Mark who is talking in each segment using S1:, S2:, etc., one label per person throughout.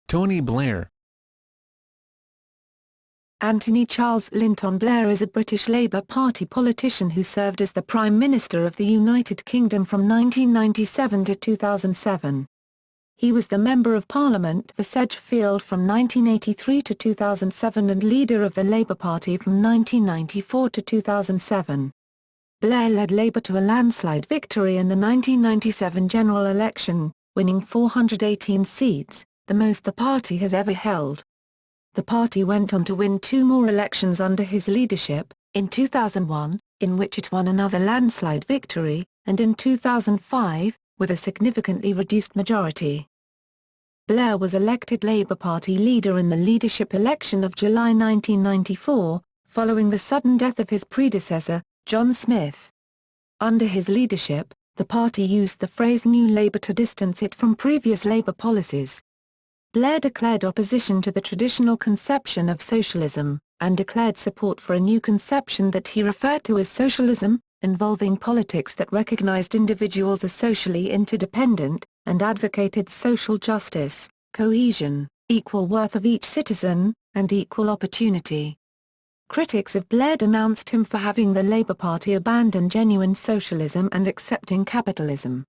S1: Tony Blair.
S2: Anthony Charles Lynton Blair is a British Labour Party politician who served as the Prime Minister of the United Kingdom from 1997 to 2007. He was the Member of Parliament for Sedgefield from 1983 to 2007 and leader of the Labour Party from 1994 to 2007. Blair led Labour to a landslide victory in the 1997 general election, winning 418 seats, the most the party has ever held. The party went on to win two more elections under his leadership, in 2001, in which it won another landslide victory, and in 2005, with a significantly reduced majority. Blair was elected Labour Party leader in the leadership election of July 1994, following the sudden death of his predecessor, John Smith. Under his leadership, the party used the phrase New Labour to distance it from previous Labour policies. Blair declared opposition to the traditional conception of socialism, and declared support for a new conception that he referred to as socialism, involving politics that recognized individuals as socially interdependent, and advocated social justice, cohesion, equal worth of each citizen, and equal opportunity. Critics of Blair denounced him for having the Labour Party abandon genuine socialism and accepting capitalism.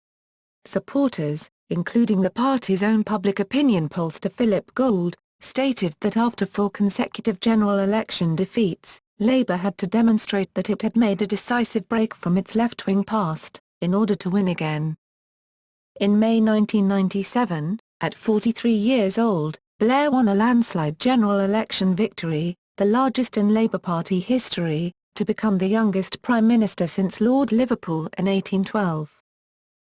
S2: Supporters, including the party's own public opinion pollster Philip Gould, stated that after four consecutive general election defeats, Labour had to demonstrate that it had made a decisive break from its left-wing past, in order to win again. In May 1997, at 43 years old, Blair won a landslide general election victory, the largest in Labour Party history, to become the youngest Prime Minister since Lord Liverpool in 1812.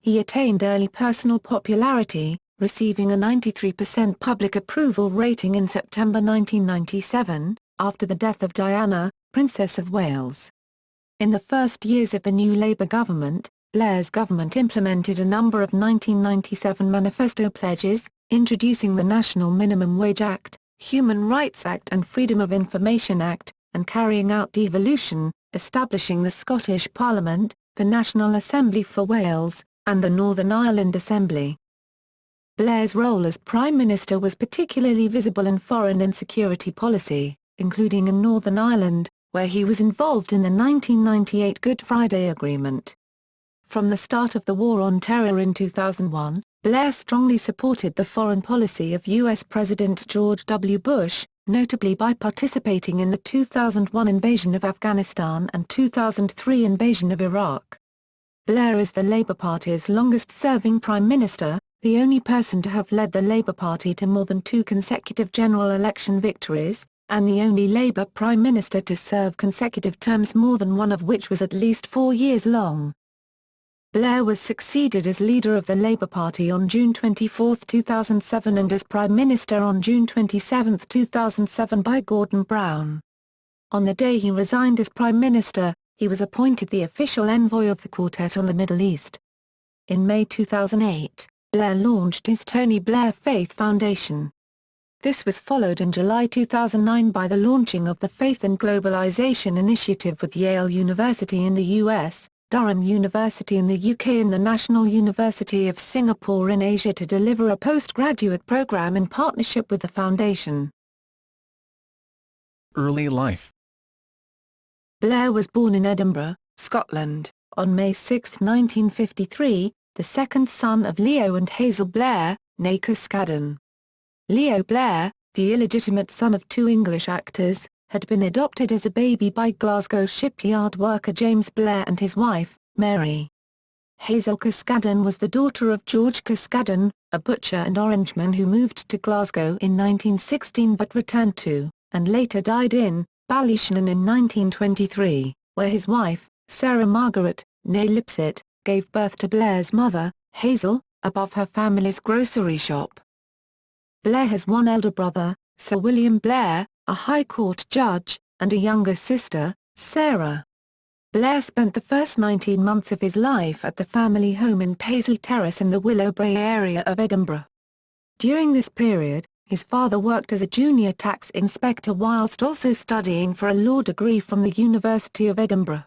S2: He attained early personal popularity, receiving a 93% public approval rating in September 1997, after the death of Diana, Princess of Wales. In the first years of the new Labour government, Blair's government implemented a number of 1997 manifesto pledges, introducing the National Minimum Wage Act, Human Rights Act and Freedom of Information Act, and carrying out devolution, establishing the Scottish Parliament, the National Assembly for Wales, and the Northern Ireland Assembly. Blair's role as Prime Minister was particularly visible in foreign and security policy, including in Northern Ireland, where he was involved in the 1998 Good Friday Agreement. From the start of the War on Terror in 2001, Blair strongly supported the foreign policy of U.S. President George W. Bush, notably by participating in the 2001 invasion of Afghanistan and 2003 invasion of Iraq. Blair is the Labour Party's longest-serving Prime Minister, the only person to have led the Labour Party to more than two consecutive general election victories, and the only Labour Prime Minister to serve consecutive terms, more than one of which was at least 4 years long. Blair was succeeded as leader of the Labour Party on June 24, 2007 and as Prime Minister on June 27, 2007 by Gordon Brown. On the day he resigned as Prime Minister, he was appointed the official envoy of the Quartet on the Middle East. In May 2008, Blair launched his Tony Blair Faith Foundation. This was followed in July 2009 by the launching of the Faith and Globalization Initiative with Yale University in the US, Durham University in the UK and the National University of Singapore in Asia to deliver a postgraduate program in partnership with the foundation.
S1: Early life.
S2: Blair was born in Edinburgh, Scotland, on May 6, 1953, the second son of Leo and Hazel Blair, née Cuscaden. Leo Blair, the illegitimate son of two English actors, had been adopted as a baby by Glasgow shipyard worker James Blair and his wife, Mary. Hazel Cuscaden was the daughter of George Cuscaden, a butcher and orangeman who moved to Glasgow in 1916 but returned to, and later died in, Ballyshannon in 1923, where his wife, Sarah Margaret, née Lipsett, gave birth to Blair's mother, Hazel, above her family's grocery shop. Blair has one elder brother, Sir William Blair, a High Court judge, and a younger sister, Sarah. Blair spent the first 19 months of his life at the family home in Paisley Terrace in the Willowbrae area of Edinburgh. During this period, his father worked as a junior tax inspector whilst also studying for a law degree from the University of Edinburgh.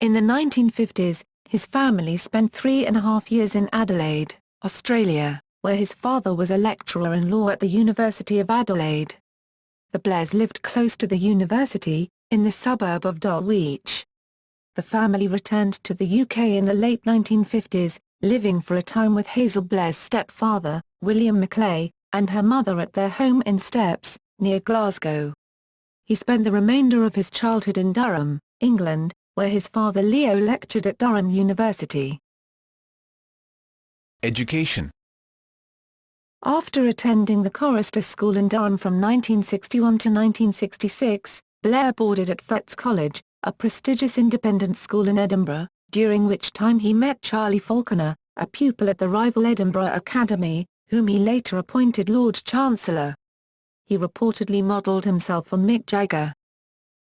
S2: In the 1950s, his family spent 3.5 years in Adelaide, Australia, where his father was a lecturer in law at the University of Adelaide. The Blairs lived close to the university, in the suburb of Dulwich. The family returned to the UK in the late 1950s, living for a time with Hazel Blair's stepfather, William Maclay, and her mother at their home in Steps, near Glasgow. He spent the remainder of his childhood in Durham, England, where his father Leo lectured at Durham University.
S1: Education.
S2: After attending the Chorister School in Durham from 1961 to 1966, Blair boarded at Fettes College, a prestigious independent school in Edinburgh, during which time he met Charlie Falconer, a pupil at the rival Edinburgh Academy, whom he later appointed Lord Chancellor. He reportedly modelled himself on Mick Jagger.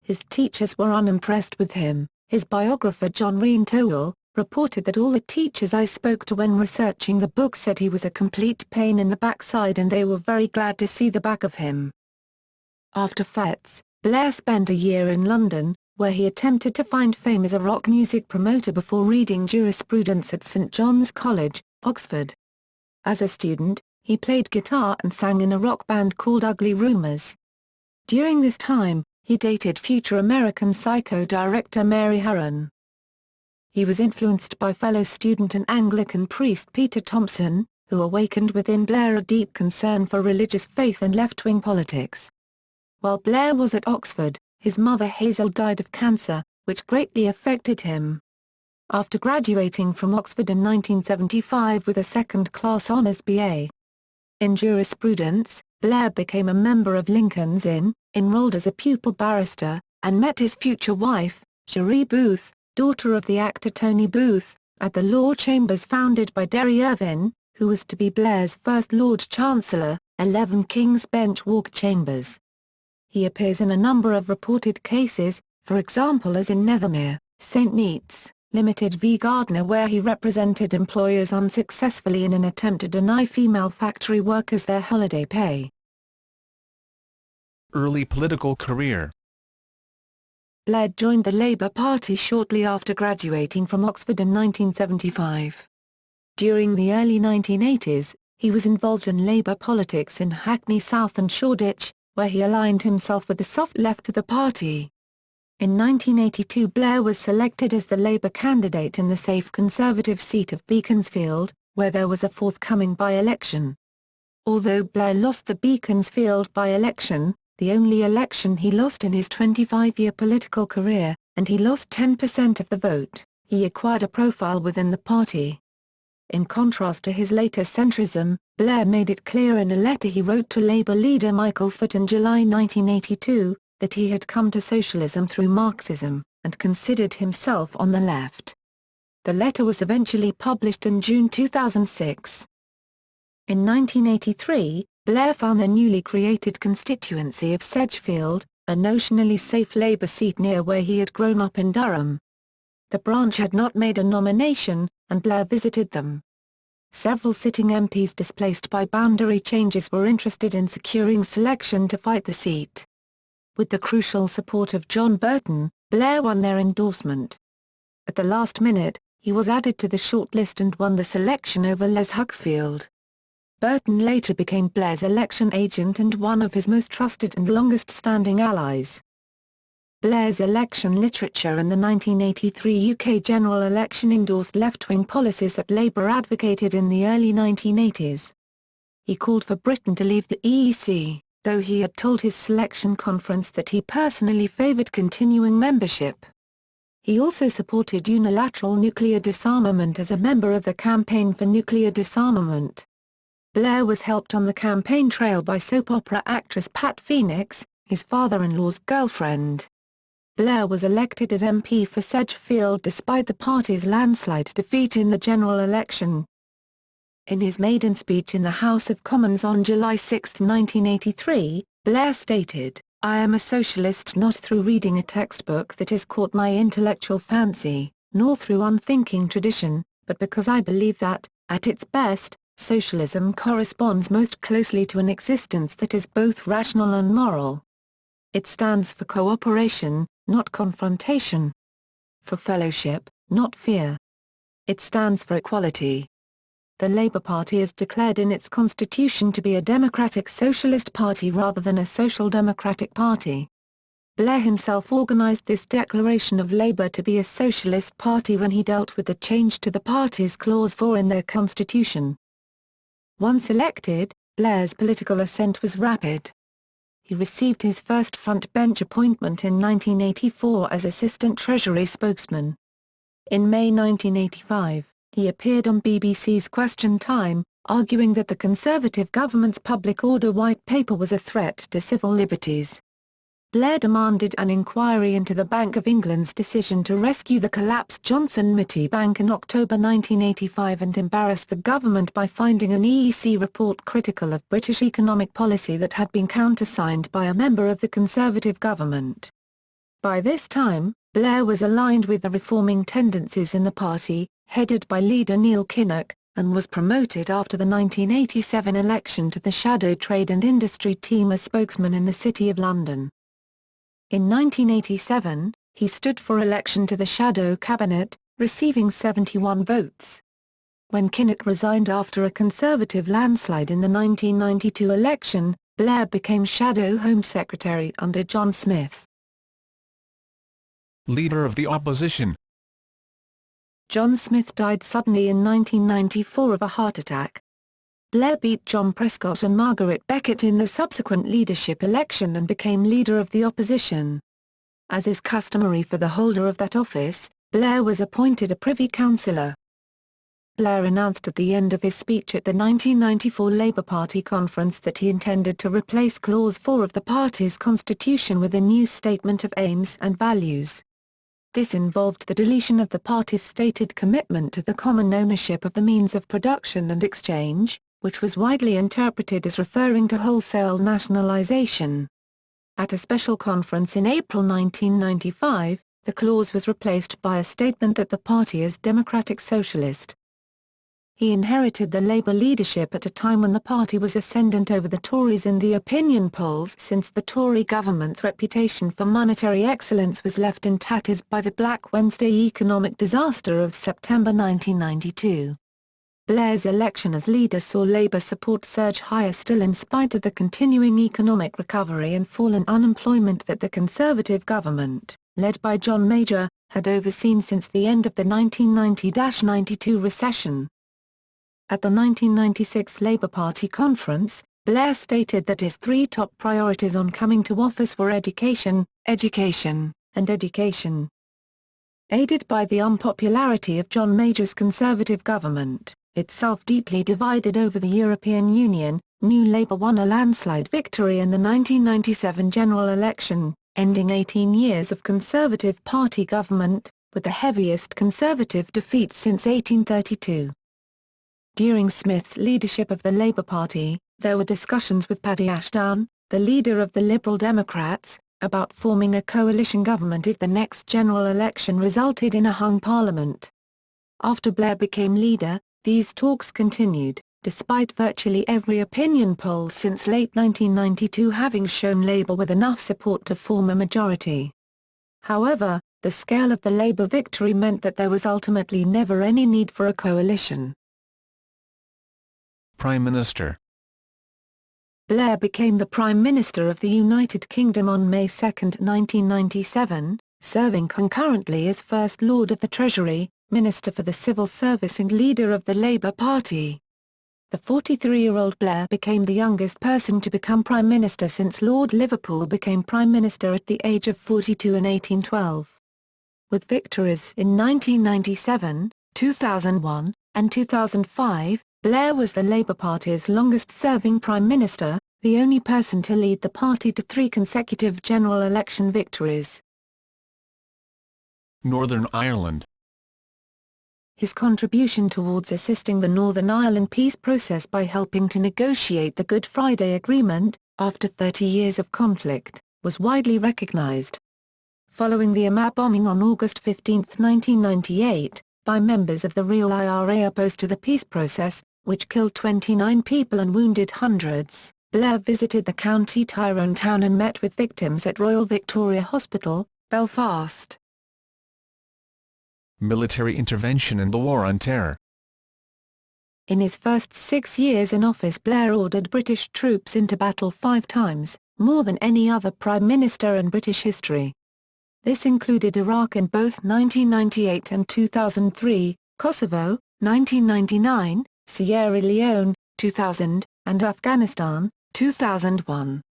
S2: His teachers were unimpressed with him. His biographer John Reen Towell reported that all the teachers I spoke to when researching the book said he was a complete pain in the backside and they were very glad to see the back of him. After Fettes, Blair spent a year in London, where he attempted to find fame as a rock music promoter before reading jurisprudence at St John's College, Oxford. As a student, he played guitar and sang in a rock band called Ugly Rumours. During this time, he dated future American Psycho director Mary Harron. He was influenced by fellow student and Anglican priest Peter Thompson, who awakened within Blair a deep concern for religious faith and left-wing politics. While Blair was at Oxford, his mother Hazel died of cancer, which greatly affected him. After graduating from Oxford in 1975 with a second-class honours BA in jurisprudence, Blair became a member of Lincoln's Inn, enrolled as a pupil barrister, and met his future wife, Cherie Booth, daughter of the actor Tony Booth, at the Law Chambers founded by Derry Irvine, who was to be Blair's first Lord Chancellor, 11 King's Bench Walk Chambers. He appears in a number of reported cases, for example as in Nethermere, St Neots, Limited v Gardner, where he represented employers unsuccessfully in an attempt to deny female factory workers their holiday pay.
S1: Early political career.
S2: Blair joined the Labour Party shortly after graduating from Oxford in 1975. During the early 1980s, he was involved in Labour politics in Hackney South and Shoreditch, where he aligned himself with the soft left of the party. In 1982 Blair was selected as the Labour candidate in the safe Conservative seat of Beaconsfield, where there was a forthcoming by-election. Although Blair lost the Beaconsfield by-election, the only election he lost in his 25-year political career, and he lost 10% of the vote, he acquired a profile within the party. In contrast to his later centrism, Blair made it clear in a letter he wrote to Labour leader Michael Foot in July 1982, that he had come to socialism through Marxism, and considered himself on the left. The letter was eventually published in June 2006. In 1983, Blair found the newly created constituency of Sedgefield, a notionally safe Labour seat near where he had grown up in Durham. The branch had not made a nomination, and Blair visited them. Several sitting MPs displaced by boundary changes were interested in securing selection to fight the seat. With the crucial support of John Burton, Blair won their endorsement. At the last minute, he was added to the shortlist and won the selection over Les Huckfield. Burton later became Blair's election agent and one of his most trusted and longest-standing allies. Blair's election literature in the 1983 UK general election endorsed left-wing policies that Labour advocated in the early 1980s. He called for Britain to leave the EEC, though he had told his selection conference that he personally favoured continuing membership. He also supported unilateral nuclear disarmament as a member of the Campaign for Nuclear Disarmament. Blair was helped on the campaign trail by soap opera actress Pat Phoenix, his father-in-law's girlfriend. Blair was elected as MP for Sedgefield despite the party's landslide defeat in the general election. In his maiden speech in the House of Commons on July 6, 1983, Blair stated, "I am a socialist not through reading a textbook that has caught my intellectual fancy, nor through unthinking tradition, but because I believe that, at its best, socialism corresponds most closely to an existence that is both rational and moral. It stands for cooperation, not confrontation. For fellowship, not fear. It stands for equality. the Labour Party is declared in its constitution to be a democratic socialist party rather than a social democratic party. Blair himself organised this declaration of Labour to be a socialist party when he dealt with the change to the party's Clause 4 in their constitution. Once elected, Blair's political ascent was rapid. He received his first front-bench appointment in 1984 as Assistant Treasury Spokesman. In May 1985, he appeared on BBC's Question Time, arguing that the Conservative government's public order white paper was a threat to civil liberties. Blair demanded an inquiry into the Bank of England's decision to rescue the collapsed Johnson Matthey Bank in October 1985 and embarrassed the government by finding an EEC report critical of British economic policy that had been countersigned by a member of the Conservative government. By this time, Blair was aligned with the reforming tendencies in the party, headed by leader Neil Kinnock, and was promoted after the 1987 election to the Shadow Trade and Industry team as spokesman in the City of London. In 1987, he stood for election to the Shadow Cabinet, receiving 71 votes. When Kinnock resigned after a Conservative landslide in the 1992 election, Blair became Shadow Home Secretary under John Smith.
S1: Leader of the Opposition.
S2: John Smith died suddenly in 1994 of a heart attack. Blair beat John Prescott and Margaret Beckett in the subsequent leadership election and became leader of the opposition. As is customary for the holder of that office, Blair was appointed a Privy Councillor. Blair announced at the end of his speech at the 1994 Labour Party conference that he intended to replace Clause 4 of the party's constitution with a new Statement of Aims and Values. This involved the deletion of the party's stated commitment to the common ownership of the means of production and exchange, which was widely interpreted as referring to wholesale nationalisation. At a special conference in April 1995, the clause was replaced by a statement that the party is democratic socialist. He inherited the Labour leadership at a time when the party was ascendant over the Tories in the opinion polls since the Tory government's reputation for monetary excellence was left in tatters by the Black Wednesday economic disaster of September 1992. Blair's election as leader saw Labour support surge higher still in spite of the continuing economic recovery and fall in unemployment that the Conservative government, led by John Major, had overseen since the end of the 1990-92 recession. At the 1996 Labour Party conference, Blair stated that his three top priorities on coming to office were education, education, and education. Aided by the unpopularity of John Major's Conservative government, itself deeply divided over the European Union, New Labour won a landslide victory in the 1997 general election, ending 18 years of Conservative Party government, with the heaviest Conservative defeat since 1832. During Smith's leadership of the Labour Party, there were discussions with Paddy Ashdown, the leader of the Liberal Democrats, about forming a coalition government if the next general election resulted in a hung parliament. After Blair became leader, these talks continued, despite virtually every opinion poll since late 1992 having shown Labour with enough support to form a majority. However, the scale of the Labour victory meant that there was ultimately never any need for a coalition.
S1: Prime Minister.
S2: Blair became the Prime Minister of the United Kingdom on May 2, 1997, serving concurrently as First Lord of the Treasury, Minister for the Civil Service and leader of the Labour Party. The 43-year-old Blair became the youngest person to become Prime Minister since Lord Liverpool became Prime Minister at the age of 42 in 1812. With victories in 1997, 2001, and 2005, Blair was the Labour Party's longest-serving Prime Minister, the only person to lead the party to 3 consecutive general election victories.
S1: Northern Ireland.
S2: His contribution towards assisting the Northern Ireland peace process by helping to negotiate the Good Friday Agreement, after 30 years of conflict, was widely recognised. Following the Armagh bombing on August 15, 1998, by members of the Real IRA opposed to the peace process, which killed 29 people and wounded hundreds, Blair visited the County Tyrone town and met with victims at Royal Victoria Hospital, Belfast.
S1: Military intervention in the War on Terror.
S2: In his first 6 years in office, Blair ordered British troops into battle 5 times, more than any other Prime Minister in British history. This included Iraq in both 1998 and 2003, Kosovo, 1999, Sierra Leone, 2000, and Afghanistan, 2001.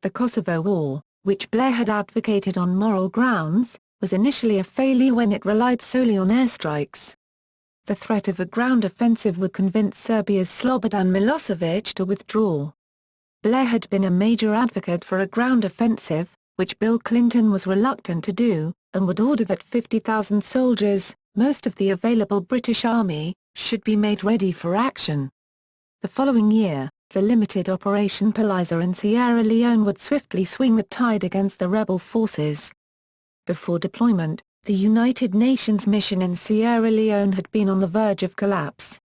S2: The Kosovo War, which Blair had advocated on moral grounds, was initially a failure when it relied solely on airstrikes. The threat of a ground offensive would convince Serbia's Slobodan Milosevic to withdraw. Blair had been a major advocate for a ground offensive, which Bill Clinton was reluctant to do, and would order that 50,000 soldiers, most of the available British Army, should be made ready for action. The following year, the limited Operation Palliser in Sierra Leone would swiftly swing the tide against the rebel forces. Before deployment, the United Nations mission in Sierra Leone had been on the verge of collapse.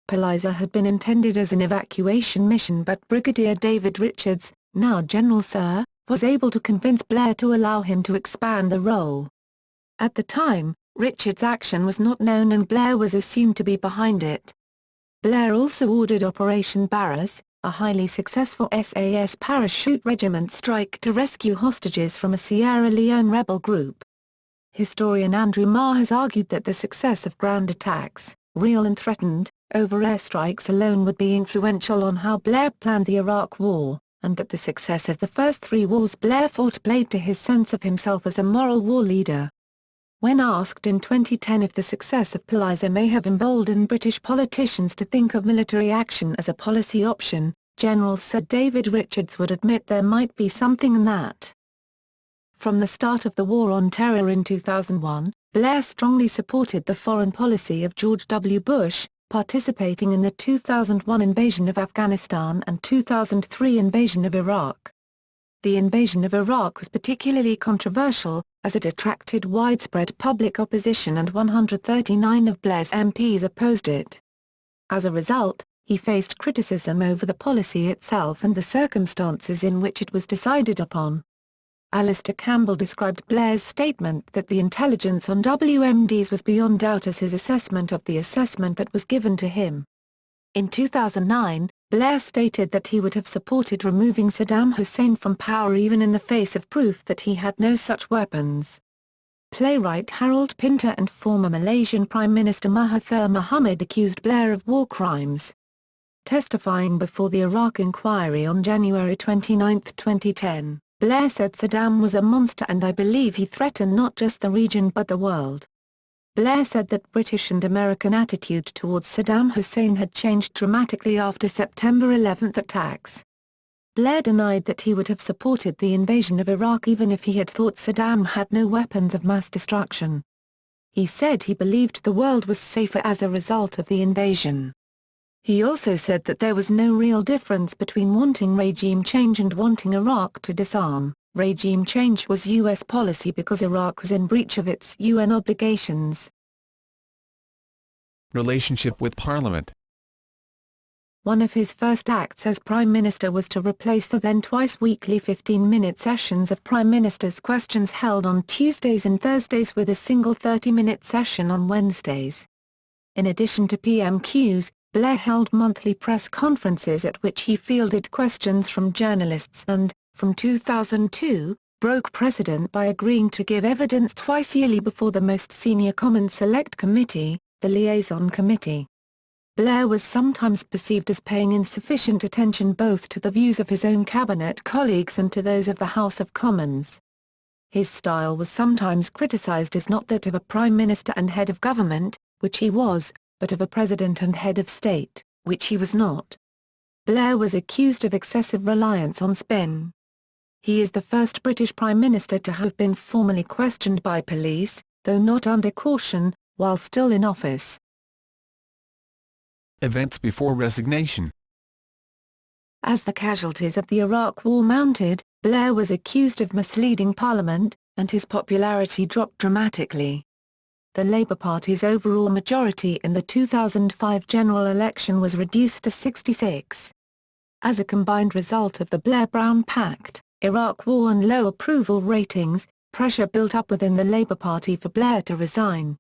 S2: Palliser had been intended as an evacuation mission, but Brigadier David Richards, now General Sir, was able to convince Blair to allow him to expand the role. At the time, Richards' action was not known and Blair was assumed to be behind it. Blair also ordered Operation Barras, a highly successful SAS parachute regiment strike to rescue hostages from a Sierra Leone rebel group. Historian Andrew Marr has argued that the success of ground attacks, real and threatened, over airstrikes alone would be influential on how Blair planned the Iraq War, and that the success of the first 3 wars Blair fought played to his sense of himself as a moral war leader. When asked in 2010 if the success of Palliser may have emboldened British politicians to think of military action as a policy option, General Sir David Richards would admit there might be something in that. From the start of the War on Terror in 2001, Blair strongly supported the foreign policy of George W. Bush, participating in the 2001 invasion of Afghanistan and 2003 invasion of Iraq. The invasion of Iraq was particularly controversial, as it attracted widespread public opposition and 139 of Blair's MPs opposed it. As a result, he faced criticism over the policy itself and the circumstances in which it was decided upon. Alistair Campbell described Blair's statement that the intelligence on WMDs was beyond doubt as his assessment of the assessment that was given to him. In 2009, Blair stated that he would have supported removing Saddam Hussein from power even in the face of proof that he had no such weapons. Playwright Harold Pinter and former Malaysian Prime Minister Mahathir Mohamad accused Blair of war crimes. Testifying before the Iraq inquiry on January 29, 2010, Blair said Saddam was a monster and I believe he threatened not just the region but the world. Blair said that British and American attitude towards Saddam Hussein had changed dramatically after September 11 attacks. Blair denied that he would have supported the invasion of Iraq even if he had thought Saddam had no weapons of mass destruction. He said he believed the world was safer as a result of the invasion. He also said that there was no real difference between wanting regime change and wanting Iraq to disarm. Regime change was U.S. policy because Iraq was in breach of its UN obligations.
S1: Relationship with Parliament.
S2: One of his first acts as Prime Minister was to replace the then twice-weekly 15-minute sessions of Prime Minister's Questions held on Tuesdays and Thursdays with a single 30-minute session on Wednesdays. In addition to PMQs, Blair held monthly press conferences at which he fielded questions from journalists and, from 2002, broke precedent by agreeing to give evidence twice yearly before the most senior Commons Select Committee, the Liaison Committee. Blair was sometimes perceived as paying insufficient attention both to the views of his own cabinet colleagues and to those of the House of Commons. His style was sometimes criticised as not that of a Prime Minister and head of government, which he was, but of a President and head of state, which he was not. Blair was accused of excessive reliance on spin. He is the first British Prime Minister to have been formally questioned by police, though not under caution, while still in office.
S1: Events before resignation.
S2: As the casualties of the Iraq War mounted, Blair was accused of misleading Parliament, and his popularity dropped dramatically. The Labour Party's overall majority in the 2005 general election was reduced to 66. As a combined result of the Blair-Brown Pact, Iraq War and low approval ratings, pressure built up within the Labour Party for Blair to resign.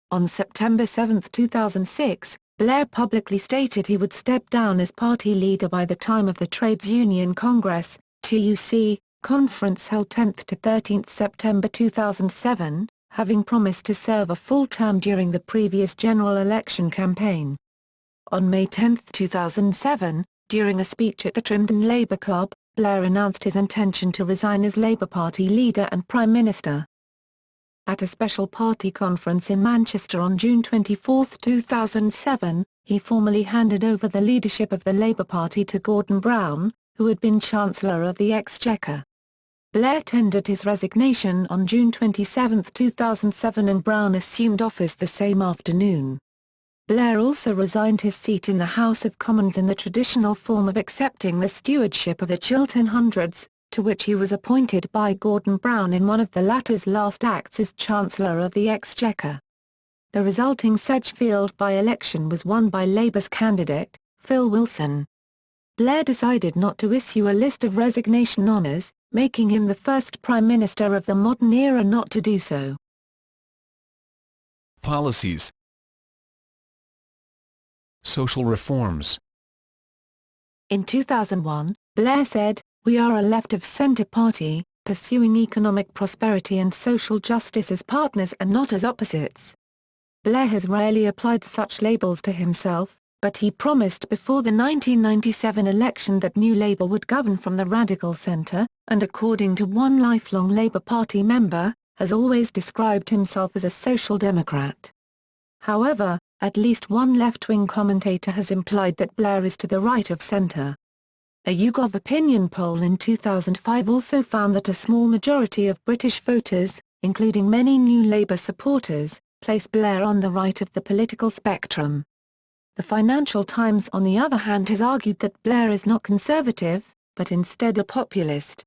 S2: On September 7, 2006, Blair publicly stated he would step down as party leader by the time of the Trades Union Congress, TUC, conference held 10 to 13 September 2007, having promised to serve a full term during the previous general election campaign. On May 10, 2007, during a speech at the Trimdon Labour Club, Blair announced his intention to resign as Labour Party leader and Prime Minister. At a special party conference in Manchester on June 24, 2007, he formally handed over the leadership of the Labour Party to Gordon Brown, who had been Chancellor of the Exchequer. Blair tendered his resignation on June 27, 2007 and Brown assumed office the same afternoon. Blair also resigned his seat in the House of Commons in the traditional form of accepting the stewardship of the Chiltern Hundreds, to which he was appointed by Gordon Brown in one of the latter's last acts as Chancellor of the Exchequer. The resulting Sedgefield by-election was won by Labour's candidate, Phil Wilson. Blair decided not to issue a list of resignation honours, making him the first Prime Minister of the modern era not to do so.
S1: Policies. Social reforms.
S2: In 2001, Blair said, "We are a left-of-centre party, pursuing economic prosperity and social justice as partners and not as opposites." Blair has rarely applied such labels to himself, but he promised before the 1997 election that New Labour would govern from the radical centre, and according to one lifelong Labour Party member, has always described himself as a social democrat. However, at least one left-wing commentator has implied that Blair is to the right of centre. A YouGov opinion poll in 2005 also found that a small majority of British voters, including many New Labour supporters, place Blair on the right of the political spectrum. The Financial Times on the other hand has argued that Blair is not conservative, but instead a populist.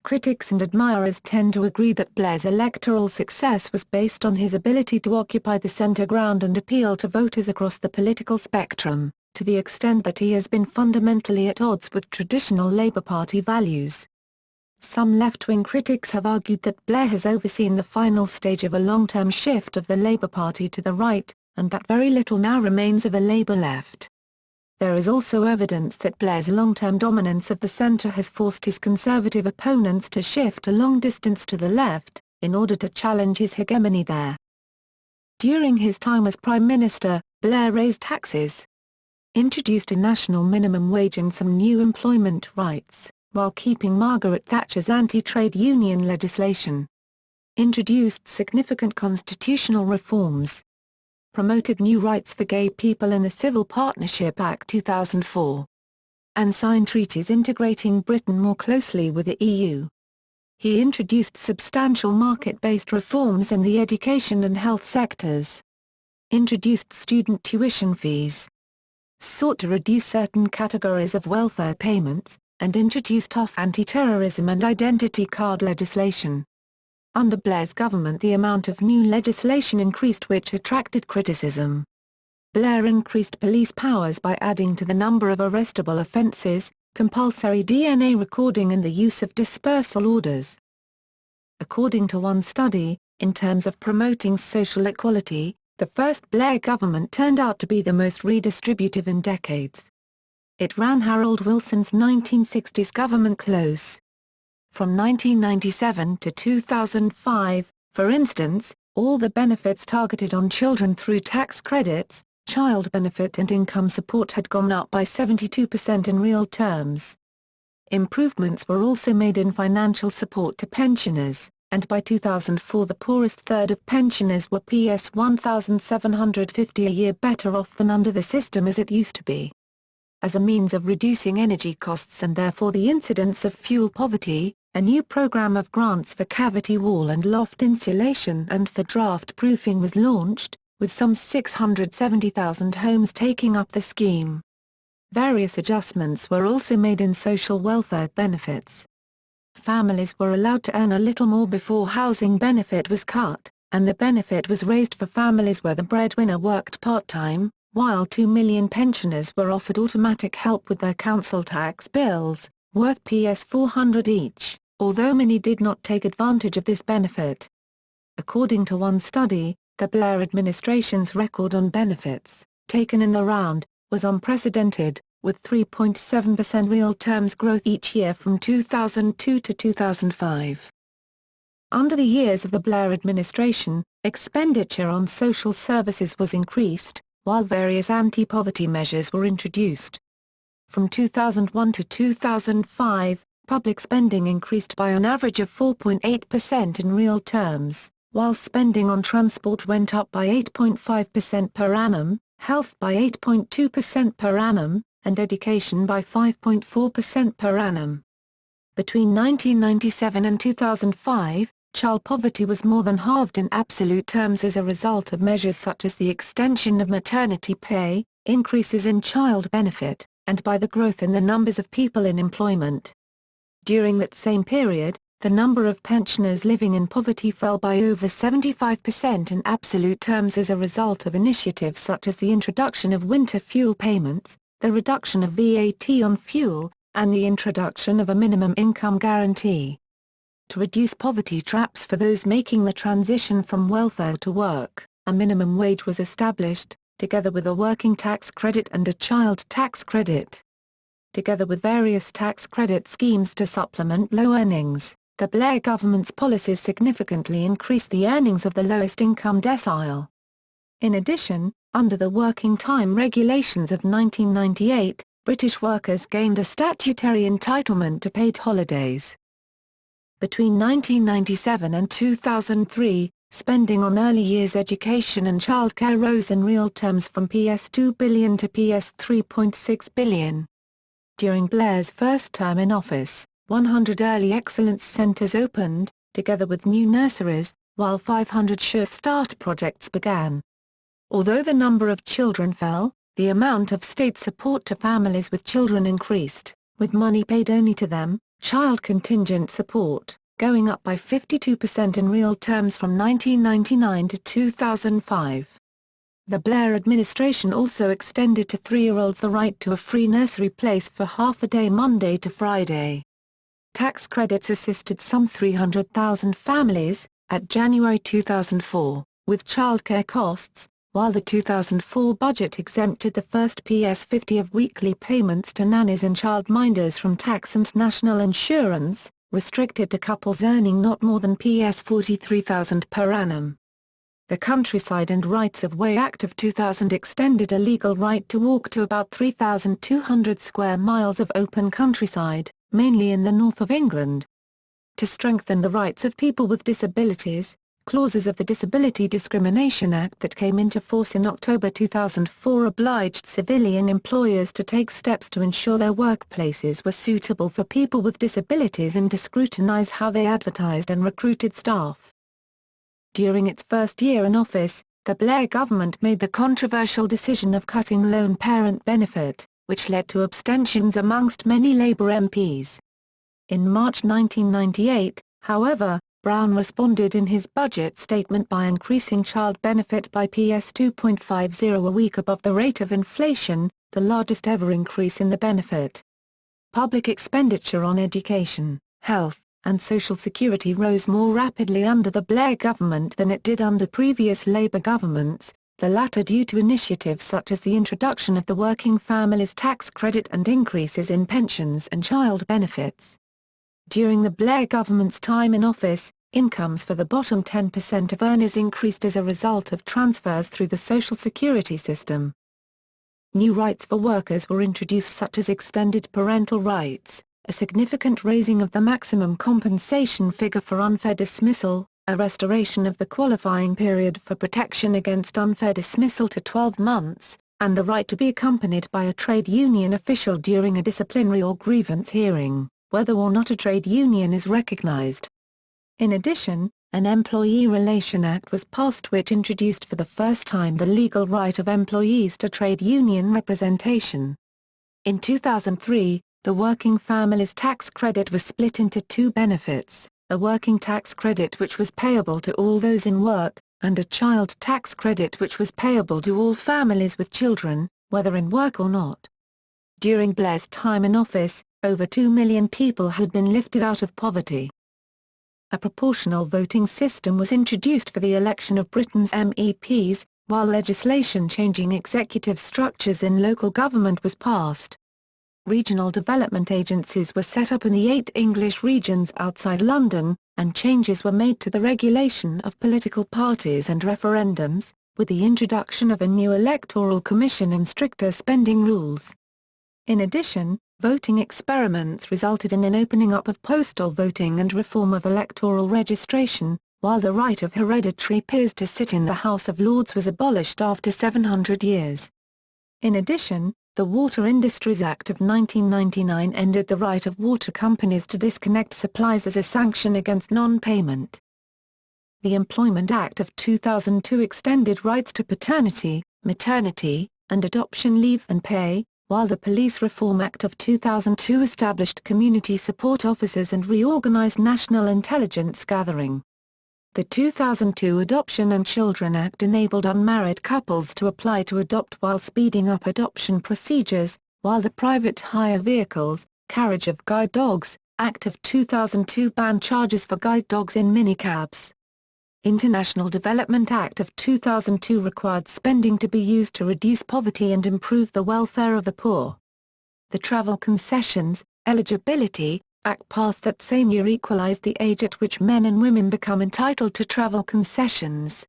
S2: Critics and admirers tend to agree that Blair's electoral success was based on his ability to occupy the centre ground and appeal to voters across the political spectrum, to the extent that he has been fundamentally at odds with traditional Labour Party values. Some left-wing critics have argued that Blair has overseen the final stage of a long-term shift of the Labour Party to the right, and that very little now remains of a Labour left. There is also evidence that Blair's long-term dominance of the centre has forced his Conservative opponents to shift a long distance to the left, in order to challenge his hegemony there. During his time as Prime Minister, Blair raised taxes, introduced a national minimum wage and some new employment rights, while keeping Margaret Thatcher's anti-trade union legislation. Introduced significant constitutional reforms. Promoted new rights for gay people in the Civil Partnership Act 2004. And signed treaties integrating Britain more closely with the EU. He introduced substantial market-based reforms in the education and health sectors. Introduced student tuition fees. Sought to reduce certain categories of welfare payments, and introduced tough anti-terrorism and identity card legislation. Under Blair's government the amount of new legislation increased which attracted criticism. Blair increased police powers by adding to the number of arrestable offences, compulsory DNA recording and the use of dispersal orders. According to one study, in terms of promoting social equality, the first Blair government turned out to be the most redistributive in decades. It ran Harold Wilson's 1960s government close. From 1997 to 2005, for instance, all the benefits targeted on children through tax credits, child benefit and income support had gone up by 72% in real terms. Improvements were also made in financial support to pensioners, and by 2004 the poorest third of pensioners were Ps $1,750 a year better off than under the system as it used to be. As a means of reducing energy costs and therefore the incidence of fuel poverty, a new program of grants for cavity wall and loft insulation and for draft proofing was launched, with some 670,000 homes taking up the scheme. Various adjustments were also made in social welfare benefits. Families were allowed to earn a little more before housing benefit was cut, and the benefit was raised for families where the breadwinner worked part-time, while 2 million pensioners were offered automatic help with their council tax bills, worth Ps $400 each, although many did not take advantage of this benefit. According to one study, the Blair administration's record on benefits, taken in the round, was unprecedented, with 3.7% real terms growth each year from 2002 to 2005. Under the years of the Blair administration, expenditure on social services was increased, while various anti-poverty measures were introduced. From 2001 to 2005, public spending increased by an average of 4.8% in real terms, while spending on transport went up by 8.5% per annum, health by 8.2% per annum, and education by 5.4% per annum. Between 1997 and 2005, child poverty was more than halved in absolute terms as a result of measures such as the extension of maternity pay, increases in child benefit, and by the growth in the numbers of people in employment. During that same period, the number of pensioners living in poverty fell by over 75% in absolute terms as a result of initiatives such as the introduction of winter fuel payments, the reduction of VAT on fuel, and the introduction of a minimum income guarantee. To reduce poverty traps for those making the transition from welfare to work, a minimum wage was established, together with a working tax credit and a child tax credit. Together with various tax credit schemes to supplement low earnings, the Blair government's policies significantly increased the earnings of the lowest income decile. In addition, under the Working Time Regulations of 1998, British workers gained a statutory entitlement to paid holidays. Between 1997 and 2003, spending on early years education and childcare rose in real terms from PS2 billion to PS3.6 billion. During Blair's first term in office, 100 early excellence centres opened, together with new nurseries, while 500 Sure Start projects began. Although the number of children fell, the amount of state support to families with children increased, with money paid only to them, child contingent support, going up by 52% in real terms from 1999 to 2005. The Blair administration also extended to 3-year-olds the right to a free nursery place for half a day Monday to Friday. Tax credits assisted some 300,000 families, at January 2004, with childcare costs, while the 2004 budget exempted the first PS50 of weekly payments to nannies and childminders from tax and national insurance, restricted to couples earning not more than PS43,000 per annum. The Countryside and Rights of Way Act of 2000 extended a legal right to walk to about 3,200 square miles of open countryside, mainly in the north of England. To strengthen the rights of people with disabilities, clauses of the Disability Discrimination Act that came into force in October 2004 obliged civilian employers to take steps to ensure their workplaces were suitable for people with disabilities and to scrutinize how they advertised and recruited staff. During its first year in office, the Blair government made the controversial decision of cutting lone parent benefit, which led to abstentions amongst many Labour MPs. In March 1998, however, Brown responded in his budget statement by increasing child benefit by PS 2.50 a week above the rate of inflation, the largest ever increase in the benefit. Public expenditure on education, health, and social security rose more rapidly under the Blair government than it did under previous Labour governments, the latter due to initiatives such as the introduction of the Working Families Tax Credit and increases in pensions and child benefits. During the Blair government's time in office, incomes for the bottom 10% of earners increased as a result of transfers through the Social Security system. New rights for workers were introduced such as extended parental rights, a significant raising of the maximum compensation figure for unfair dismissal, a restoration of the qualifying period for protection against unfair dismissal to 12 months, and the right to be accompanied by a trade union official during a disciplinary or grievance hearing, whether or not a trade union is recognized. In addition, an Employee Relation Act was passed which introduced for the first time the legal right of employees to trade union representation. In 2003, the Working Families Tax Credit was split into two benefits, a working tax credit which was payable to all those in work, and a child tax credit which was payable to all families with children, whether in work or not. During Blair's time in office, over 2 million people had been lifted out of poverty. A proportional voting system was introduced for the election of Britain's MEPs, while legislation changing executive structures in local government was passed. Regional development agencies were set up in the 8 English regions outside London, and changes were made to the regulation of political parties and referendums, with the introduction of a new electoral commission and stricter spending rules. In addition, voting experiments resulted in an opening up of postal voting and reform of electoral registration, while the right of hereditary peers to sit in the House of Lords was abolished after 700 years. In addition, the Water Industries Act of 1999 ended the right of water companies to disconnect supplies as a sanction against non-payment. The Employment Act of 2002 extended rights to paternity, maternity, and adoption leave and pay, while the Police Reform Act of 2002 established community support officers and reorganized national intelligence gathering. The 2002 Adoption and Children Act enabled unmarried couples to apply to adopt while speeding up adoption procedures, while the Private Hire Vehicles, Carriage of Guide Dogs, Act of 2002 banned charges for guide dogs in minicabs. International Development Act of 2002 required spending to be used to reduce poverty and improve the welfare of the poor. The Travel Concessions, Eligibility, Act passed that same year equalized the age at which men and women become entitled to travel concessions.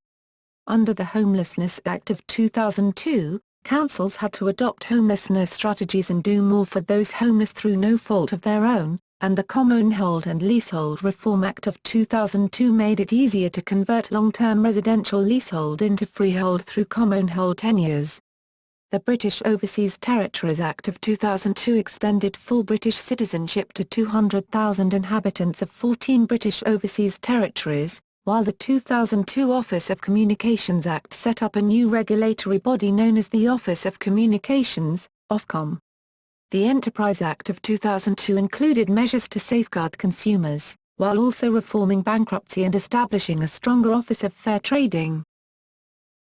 S2: Under the Homelessness Act of 2002, councils had to adopt homelessness strategies and do more for those homeless through no fault of their own, and the Commonhold and Leasehold Reform Act of 2002 made it easier to convert long-term residential leasehold into freehold through commonhold tenures. The British Overseas Territories Act of 2002 extended full British citizenship to 200,000 inhabitants of 14 British overseas territories, while the 2002 Office of Communications Act set up a new regulatory body known as the Office of Communications, Ofcom. The Enterprise Act of 2002 included measures to safeguard consumers, while also reforming bankruptcy and establishing a stronger Office of Fair Trading.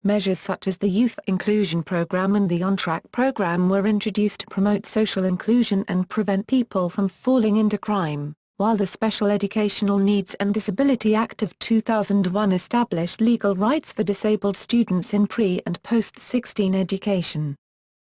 S2: Measures such as the Youth Inclusion Programme and the On Track Programme were introduced to promote social inclusion and prevent people from falling into crime, while the Special Educational Needs and Disability Act of 2001 established legal rights for disabled students in pre- and post-16 education.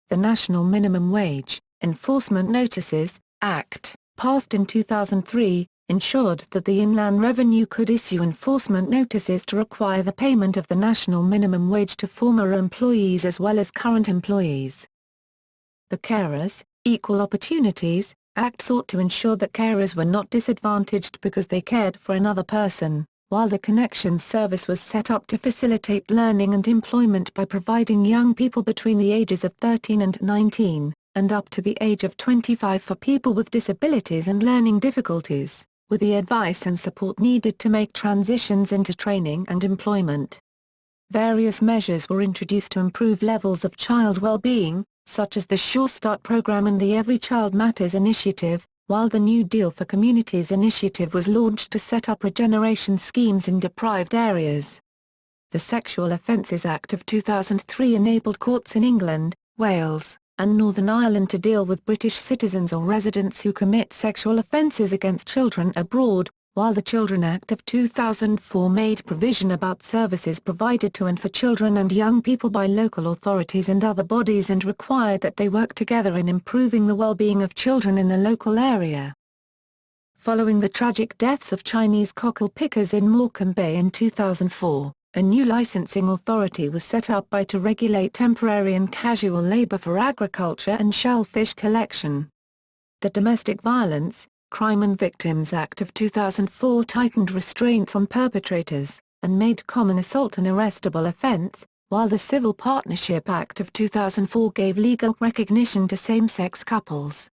S2: The National Minimum Wage, Enforcement Notices, Act, passed in 2003, ensured that the Inland Revenue could issue enforcement notices to require the payment of the national minimum wage to former employees as well as current employees. The Carers, Equal Opportunities, Act sought to ensure that carers were not disadvantaged because they cared for another person, while the Connections Service was set up to facilitate learning and employment by providing young people between the ages of 13 and 19, and up to the age of 25 for people with disabilities and learning difficulties, with the advice and support needed to make transitions into training and employment. Various measures were introduced to improve levels of child well-being, such as the Sure Start program and the Every Child Matters initiative, while the New Deal for Communities initiative was launched to set up regeneration schemes in deprived areas. The Sexual Offences Act of 2003 enabled courts in England, Wales, and Northern Ireland to deal with British citizens or residents who commit sexual offences against children abroad, while the Children Act of 2004 made provision about services provided to and for children and young people by local authorities and other bodies and required that they work together in improving the well-being of children in the local area. Following the tragic deaths of Chinese cockle pickers in Morecambe Bay in 2004, a new licensing authority was set up to regulate temporary and casual labour for agriculture and shellfish collection. The Domestic Violence, Crime and Victims Act of 2004 tightened restraints on perpetrators, and made common assault an arrestable offence, while the Civil Partnership Act of 2004 gave legal recognition to same-sex couples.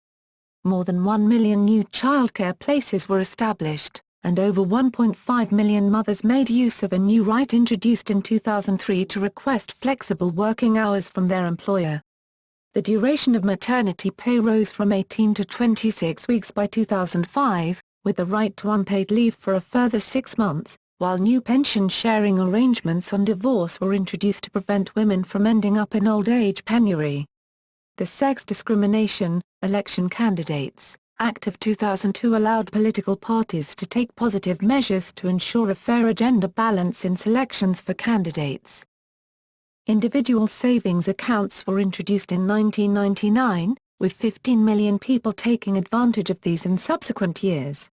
S2: More than 1 million new childcare places were established, and over 1.5 million mothers made use of a new right introduced in 2003 to request flexible working hours from their employer. The duration of maternity pay rose from 18 to 26 weeks by 2005, with the right to unpaid leave for a further 6 months, while new pension sharing arrangements on divorce were introduced to prevent women from ending up in old age penury. The Sex Discrimination, Election Candidates Act of 2002 allowed political parties to take positive measures to ensure a fairer gender balance in selections for candidates. Individual savings accounts were introduced in 1999, with 15 million people taking advantage of these in subsequent years.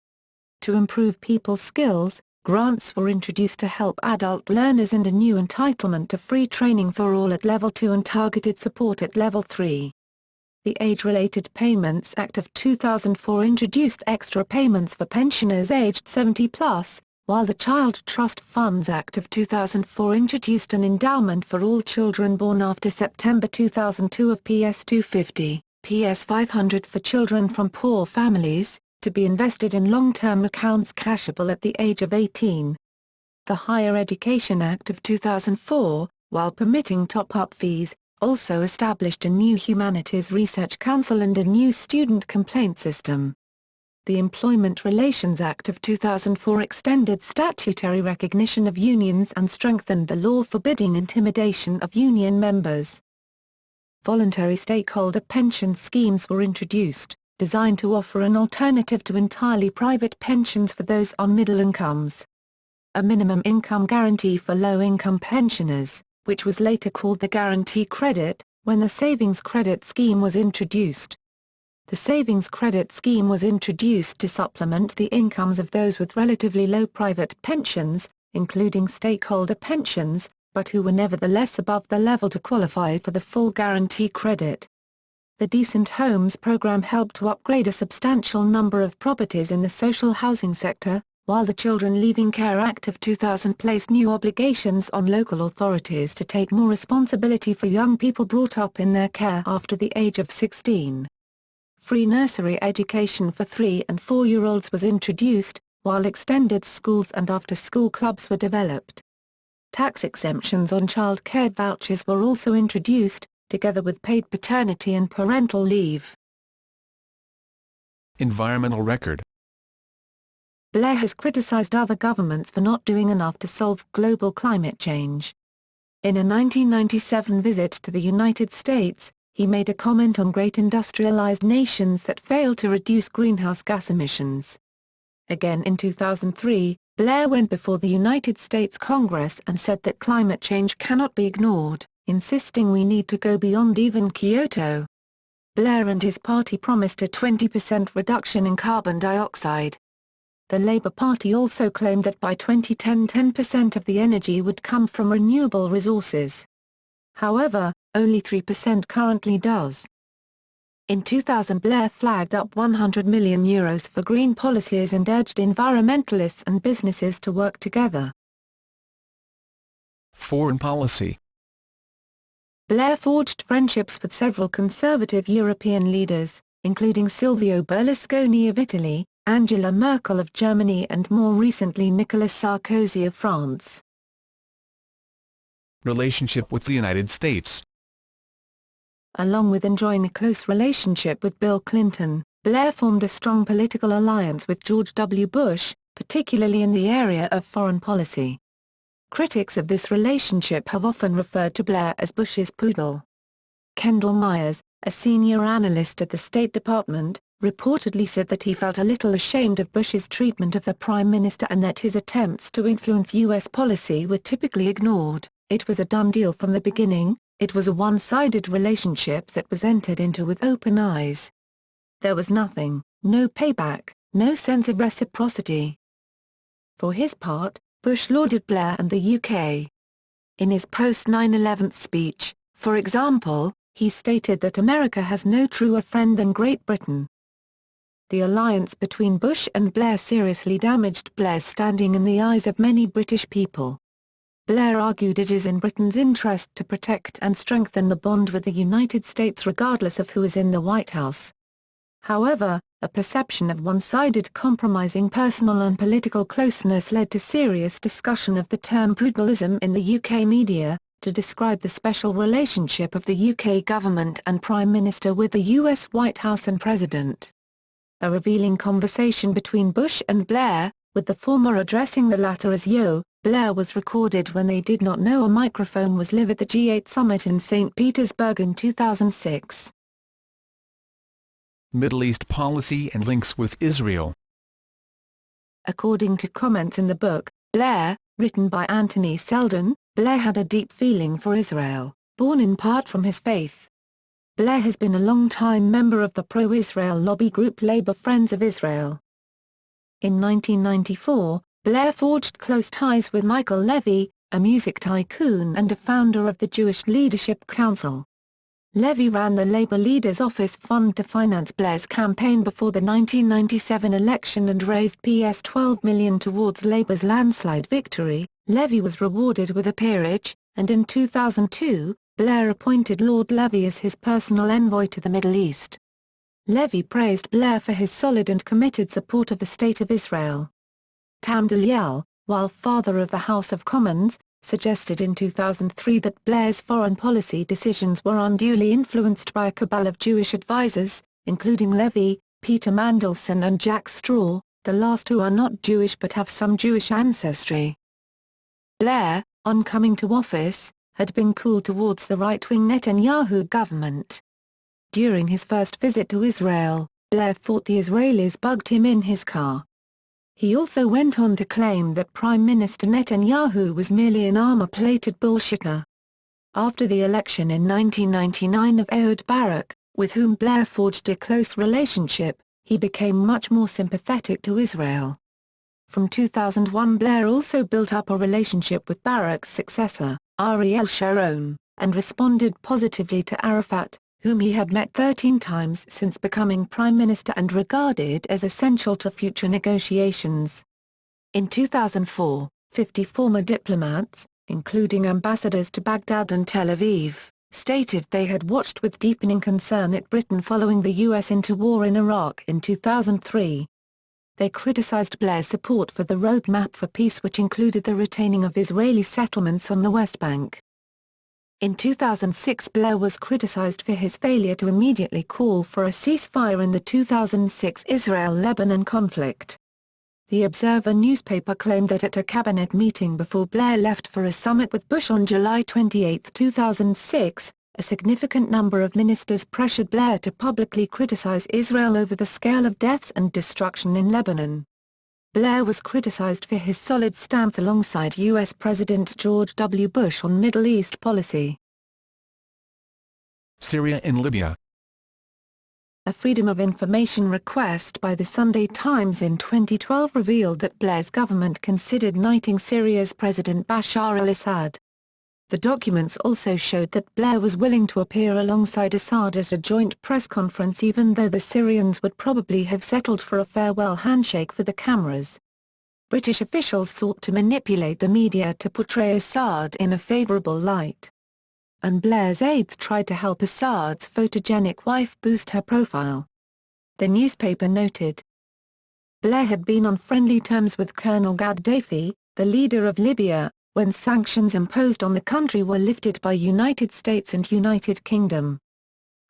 S2: To improve people's skills, grants were introduced to help adult learners and a new entitlement to free training for all at Level 2 and targeted support at Level 3. The Age-Related Payments Act of 2004 introduced extra payments for pensioners aged 70+, while the Child Trust Funds Act of 2004 introduced an endowment for all children born after September 2002 of Ps 250, Ps 500 for children from poor families, to be invested in long-term accounts cashable at the age of 18. The Higher Education Act of 2004, while permitting top-up fees, also established a new Humanities Research Council and a new student complaint system. The Employment Relations Act of 2004 extended statutory recognition of unions and strengthened the law forbidding intimidation of union members. Voluntary stakeholder pension schemes were introduced, designed to offer an alternative to entirely private pensions for those on middle incomes. A minimum income guarantee for low-income pensioners, which was later called the Guarantee Credit, when the Savings Credit Scheme was introduced. The Savings Credit Scheme was introduced to supplement the incomes of those with relatively low private pensions, including stakeholder pensions, but who were nevertheless above the level to qualify for the full guarantee credit. The Decent Homes program helped to upgrade a substantial number of properties in the social housing sector, while the Children Leaving Care Act of 2000 placed new obligations on local authorities to take more responsibility for young people brought up in their care after the age of 16. Free nursery education for 3- and 4-year-olds was introduced, while extended schools and after-school clubs were developed. Tax exemptions on child care vouchers were also introduced, together with paid paternity and parental leave.
S1: Environmental record.
S2: Blair has criticized other governments for not doing enough to solve global climate change. In a 1997 visit to the United States, he made a comment on great industrialized nations that fail to reduce greenhouse gas emissions. Again in 2003, Blair went before the United States Congress and said that climate change cannot be ignored, insisting we need to go beyond even Kyoto. Blair and his party promised a 20% reduction in carbon dioxide. The Labour Party also claimed that by 2010 10% of the energy would come from renewable resources. However, only 3% currently does. In 2000 Blair flagged up €100 million for green policies and urged environmentalists and businesses to work together.
S1: Foreign policy.
S2: Blair forged friendships with several conservative European leaders, including Silvio Berlusconi of Italy, Angela Merkel of Germany and more recently Nicolas Sarkozy of France.
S1: Relationship with the United States.
S2: Along with enjoying a close relationship with Bill Clinton, Blair formed a strong political alliance with George W. Bush, particularly in the area of foreign policy. Critics of this relationship have often referred to Blair as Bush's poodle. Kendall Myers, a senior analyst at the State Department, reportedly said that he felt a little ashamed of Bush's treatment of the Prime Minister and that his attempts to influence U.S. policy were typically ignored. It was a done deal from the beginning, it was a one-sided relationship that was entered into with open eyes. There was nothing, no payback, no sense of reciprocity. For his part, Bush lauded Blair and the UK. In his post-9/11 speech, for example, he stated that America has no truer friend than Great Britain. The alliance between Bush and Blair seriously damaged Blair's standing in the eyes of many British people. Blair argued it is in Britain's interest to protect and strengthen the bond with the United States regardless of who is in the White House. However, a perception of one-sided compromising personal and political closeness led to serious discussion of the term poodleism in the UK media, to describe the special relationship of the UK government and Prime Minister with the US White House and President. A revealing conversation between Bush and Blair, with the former addressing the latter as Yo, Blair was recorded when they did not know a microphone was live at the G8 summit in St. Petersburg in 2006.
S1: Middle East policy and links with Israel.
S2: According to comments in the book, Blair, written by Anthony Seldon, Blair had a deep feeling for Israel, born in part from his faith. Blair has been a long-time member of the pro-Israel lobby group Labour Friends of Israel. In 1994, Blair forged close ties with Michael Levy, a music tycoon and a founder of the Jewish Leadership Council. Levy ran the Labour Leaders Office Fund to finance Blair's campaign before the 1997 election and raised $12 million towards Labour's landslide victory. Levy was rewarded with a peerage, and in 2002, Blair appointed Lord Levy as his personal envoy to the Middle East. Levy praised Blair for his solid and committed support of the State of Israel. Tam Dalyell, while father of the House of Commons, suggested in 2003 that Blair's foreign policy decisions were unduly influenced by a cabal of Jewish advisers, including Levy, Peter Mandelson and Jack Straw, the last who are not Jewish but have some Jewish ancestry. Blair, on coming to office, had been cool towards the right-wing Netanyahu government. During his first visit to Israel, Blair thought the Israelis bugged him in his car. He also went on to claim that Prime Minister Netanyahu was merely an armor-plated bullshitter. After the election in 1999 of Ehud Barak, with whom Blair forged a close relationship, he became much more sympathetic to Israel. From 2001 Blair also built up a relationship with Barak's successor, Ariel Sharon, and responded positively to Arafat, whom he had met 13 times since becoming prime minister and regarded as essential to future negotiations. In 2004, 50 former diplomats, including ambassadors to Baghdad and Tel Aviv, stated they had watched with deepening concern at Britain following the U.S. interwar in Iraq in 2003. They criticized Blair's support for the roadmap for peace, which included the retaining of Israeli settlements on the West Bank. In 2006 Blair was criticized for his failure to immediately call for a ceasefire in the 2006 Israel-Lebanon conflict. The Observer newspaper claimed that at a cabinet meeting before Blair left for a summit with Bush on July 28, 2006, a significant number of ministers pressured Blair to publicly criticize Israel over the scale of deaths and destruction in Lebanon. Blair was criticized for his solid stance alongside U.S. President George W. Bush on Middle East policy.
S1: Syria and Libya.
S2: A Freedom of Information request by the Sunday Times in 2012 revealed that Blair's government considered knighting Syria's President Bashar al-Assad. The documents also showed that Blair was willing to appear alongside Assad at a joint press conference even though the Syrians would probably have settled for a farewell handshake for the cameras. British officials sought to manipulate the media to portray Assad in a favourable light. And Blair's aides tried to help Assad's photogenic wife boost her profile. The newspaper noted, Blair had been on friendly terms with Colonel Gaddafi, the leader of Libya, when sanctions imposed on the country were lifted by United States and United Kingdom.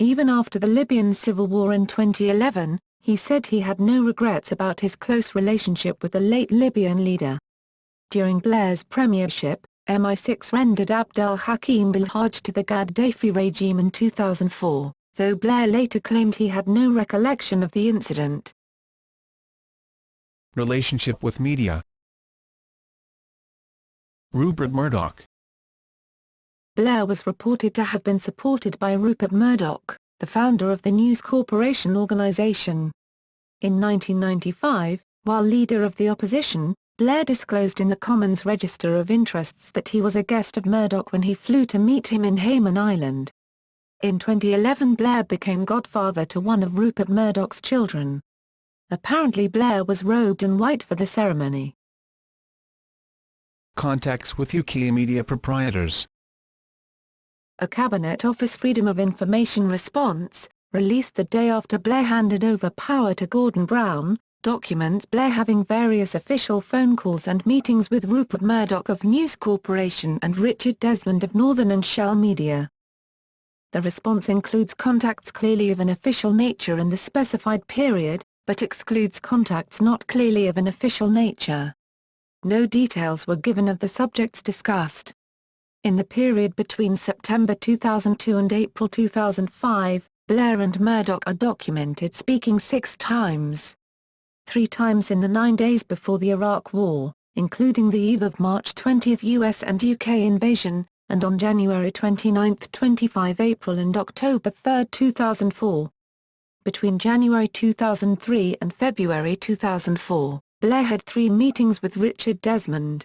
S2: Even after the Libyan civil war in 2011, he said he had no regrets about his close relationship with the late Libyan leader. During Blair's premiership, MI6 rendered Abd al-Hakim Bilhaj to the Gaddafi regime in 2004, though Blair later claimed he had no recollection of the incident.
S1: Relationship with media. Rupert Murdoch.
S2: Blair was reported to have been supported by Rupert Murdoch, the founder of the News Corporation organization. In 1995, while leader of the opposition, Blair disclosed in the Commons Register of Interests that he was a guest of Murdoch when he flew to meet him in Hayman Island. In 2011 Blair became godfather to one of Rupert Murdoch's children. Apparently Blair was robed in white for the ceremony.
S1: Contacts with UK media proprietors.
S2: A Cabinet Office Freedom of Information response, released the day after Blair handed over power to Gordon Brown, documents Blair having various official phone calls and meetings with Rupert Murdoch of News Corporation and Richard Desmond of Northern and Shell Media. The response includes contacts clearly of an official nature in the specified period, but excludes contacts not clearly of an official nature. No details were given of the subjects discussed. In the period between September 2002 and April 2005, Blair and Murdoch are documented speaking 6 times. 3 times in the 9 days before the Iraq War, including the eve of March 20 US and UK invasion, and on January 29, 25 April and October 3, 2004. Between January 2003 and February 2004, Blair had 3 meetings with Richard Desmond.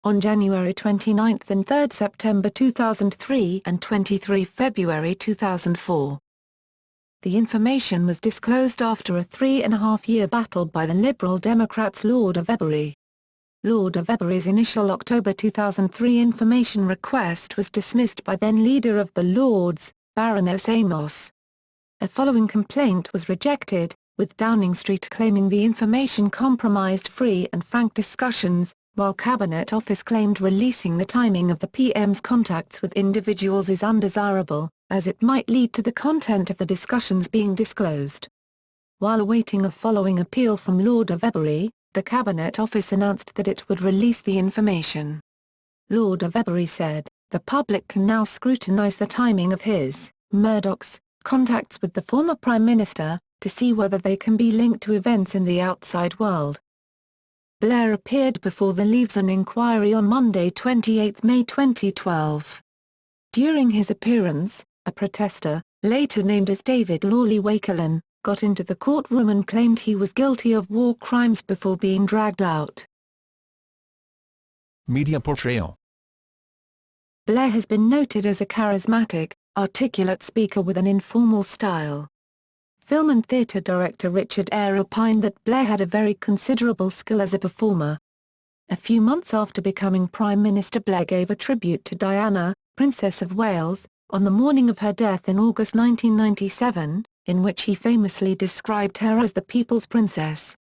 S2: On January 29 and 3 September 2003 and 23 February 2004. The information was disclosed after a 3.5-year battle by the Liberal Democrats Lord of Ebury. Lord of Ebury's initial October 2003 information request was dismissed by then Leader of the Lords, Baroness Amos. A following complaint was rejected, with Downing Street claiming the information compromised free and frank discussions, while Cabinet Office claimed releasing the timing of the PM's contacts with individuals is undesirable, as it might lead to the content of the discussions being disclosed. While awaiting a following appeal from Lord of Ebury, the Cabinet Office announced that it would release the information. Lord of Ebury said, "The public can now scrutinise the timing of his, Murdoch's, contacts with the former Prime Minister, to see whether they can be linked to events in the outside world." Blair appeared before the Leveson inquiry on Monday 28 May 2012. During his appearance, a protester, later named as David Lawley Wakelin, got into the courtroom and claimed he was guilty of war crimes before being dragged out.
S1: Media portrayal.
S2: Blair has been noted as a charismatic, articulate speaker with an informal style. Film and theatre director Richard Eyre opined that Blair had a very considerable skill as a performer. A few months after becoming Prime Minister, Blair gave a tribute to Diana, Princess of Wales, on the morning of her death in August 1997, in which he famously described her as the People's Princess.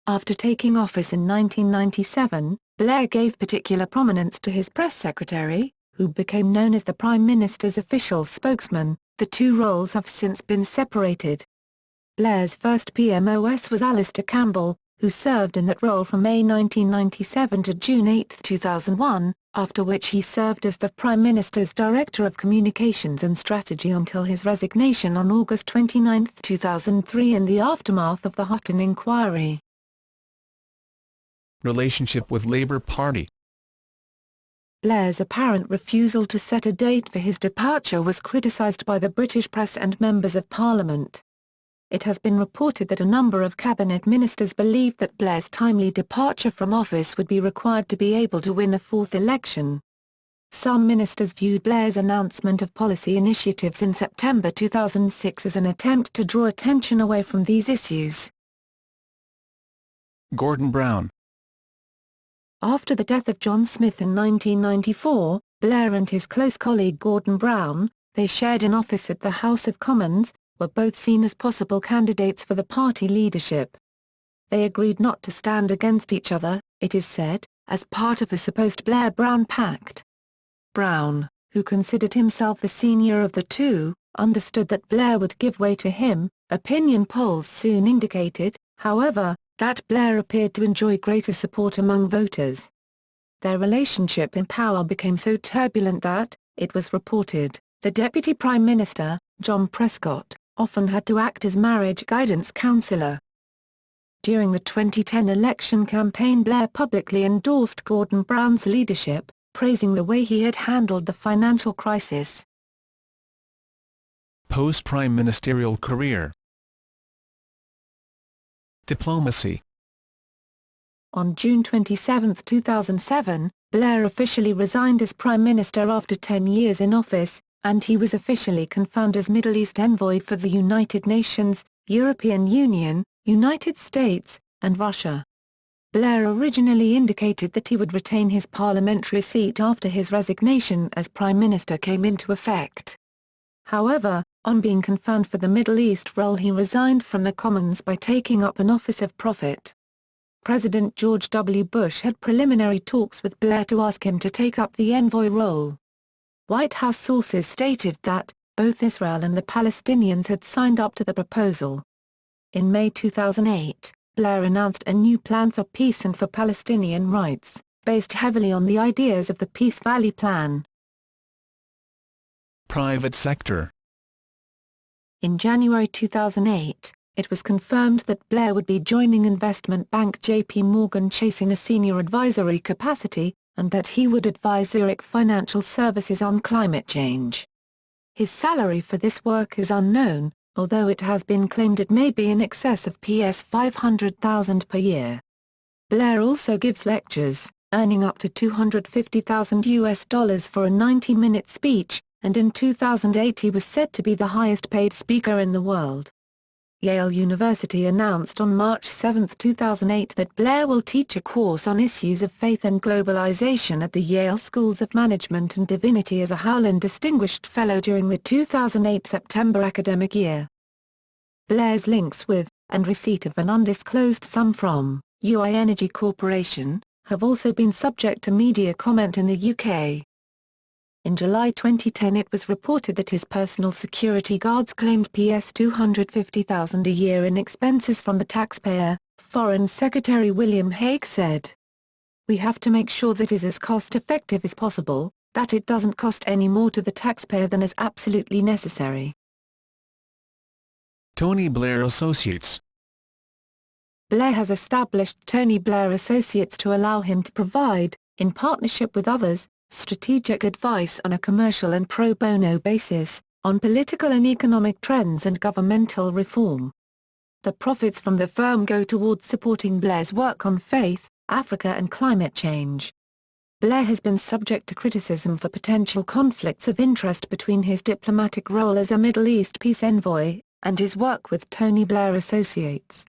S2: After taking office in 1997, Blair gave particular prominence to his press secretary, who became known as the Prime Minister's official spokesman. The two roles have since been separated. Blair's first PMOS was Alistair Campbell, who served in that role from May 1997 to June 8, 2001, after which he served as the Prime Minister's Director of Communications and Strategy until his resignation on August 29, 2003 in the aftermath of the Hutton inquiry.
S1: Relationship with Labour Party.
S2: Blair's apparent refusal to set a date for his departure was criticised by the British press and members of Parliament. It has been reported that a number of cabinet ministers believed that Blair's timely departure from office would be required to be able to win a fourth election. Some ministers viewed Blair's announcement of policy initiatives in September 2006 as an attempt to draw attention away from these issues.
S1: Gordon Brown.
S2: After the death of John Smith in 1994, Blair and his close colleague Gordon Brown, they shared an office at the House of Commons, were both seen as possible candidates for the party leadership. They agreed not to stand against each other, it is said, as part of a supposed Blair-Brown pact. Brown, who considered himself the senior of the two, understood that Blair would give way to him. Opinion polls soon indicated, however, that Blair appeared to enjoy greater support among voters. Their relationship in power became so turbulent that, it was reported, the Deputy Prime Minister, John Prescott, often had to act as marriage guidance counsellor. During the 2010 election campaign, Blair publicly endorsed Gordon Brown's leadership, praising the way he had handled the financial crisis.
S1: Post-prime ministerial career. Diplomacy.
S2: On June 27, 2007, Blair officially resigned as Prime Minister after 10 years in office, and he was officially confirmed as Middle East envoy for the United Nations, European Union, United States, and Russia. Blair originally indicated that he would retain his parliamentary seat after his resignation as Prime Minister came into effect. However, on being confirmed for the Middle East role, he resigned from the Commons by taking up an office of profit. President George W. Bush had preliminary talks with Blair to ask him to take up the envoy role. White House sources stated that, both Israel and the Palestinians had signed up to the proposal. In May 2008, Blair announced a new plan for peace and for Palestinian rights, based heavily on the ideas of the Peace Valley Plan.
S1: Private sector.
S2: In January 2008, it was confirmed that Blair would be joining investment bank JP Morgan Chase in a senior advisory capacity, and that he would advise Zurich Financial Services on climate change. His salary for this work is unknown, although it has been claimed it may be in excess of Rs 500,000 per year. Blair also gives lectures, earning up to $250,000 for a 90-minute speech, and in 2008 he was said to be the highest-paid speaker in the world. Yale University announced on March 7, 2008 that Blair will teach a course on issues of faith and globalization at the Yale Schools of Management and Divinity as a Howland Distinguished Fellow during the 2008 September academic year. Blair's links with, and receipt of an undisclosed sum from, UI Energy Corporation, have also been subject to media comment in the UK. In July 2010 it was reported that his personal security guards claimed Rs 250,000 a year in expenses from the taxpayer, Foreign Secretary William Hague said. "We have to make sure that it is as cost-effective as possible, that it doesn't cost any more to the taxpayer than is absolutely necessary."
S1: Tony Blair Associates.
S2: Blair has established Tony Blair Associates to allow him to provide, in partnership with others, strategic advice on a commercial and pro bono basis, on political and economic trends and governmental reform. The profits from the firm go towards supporting Blair's work on faith, Africa and climate change. Blair has been subject to criticism for potential conflicts of interest between his diplomatic role as a Middle East peace envoy, and his work with Tony Blair Associates.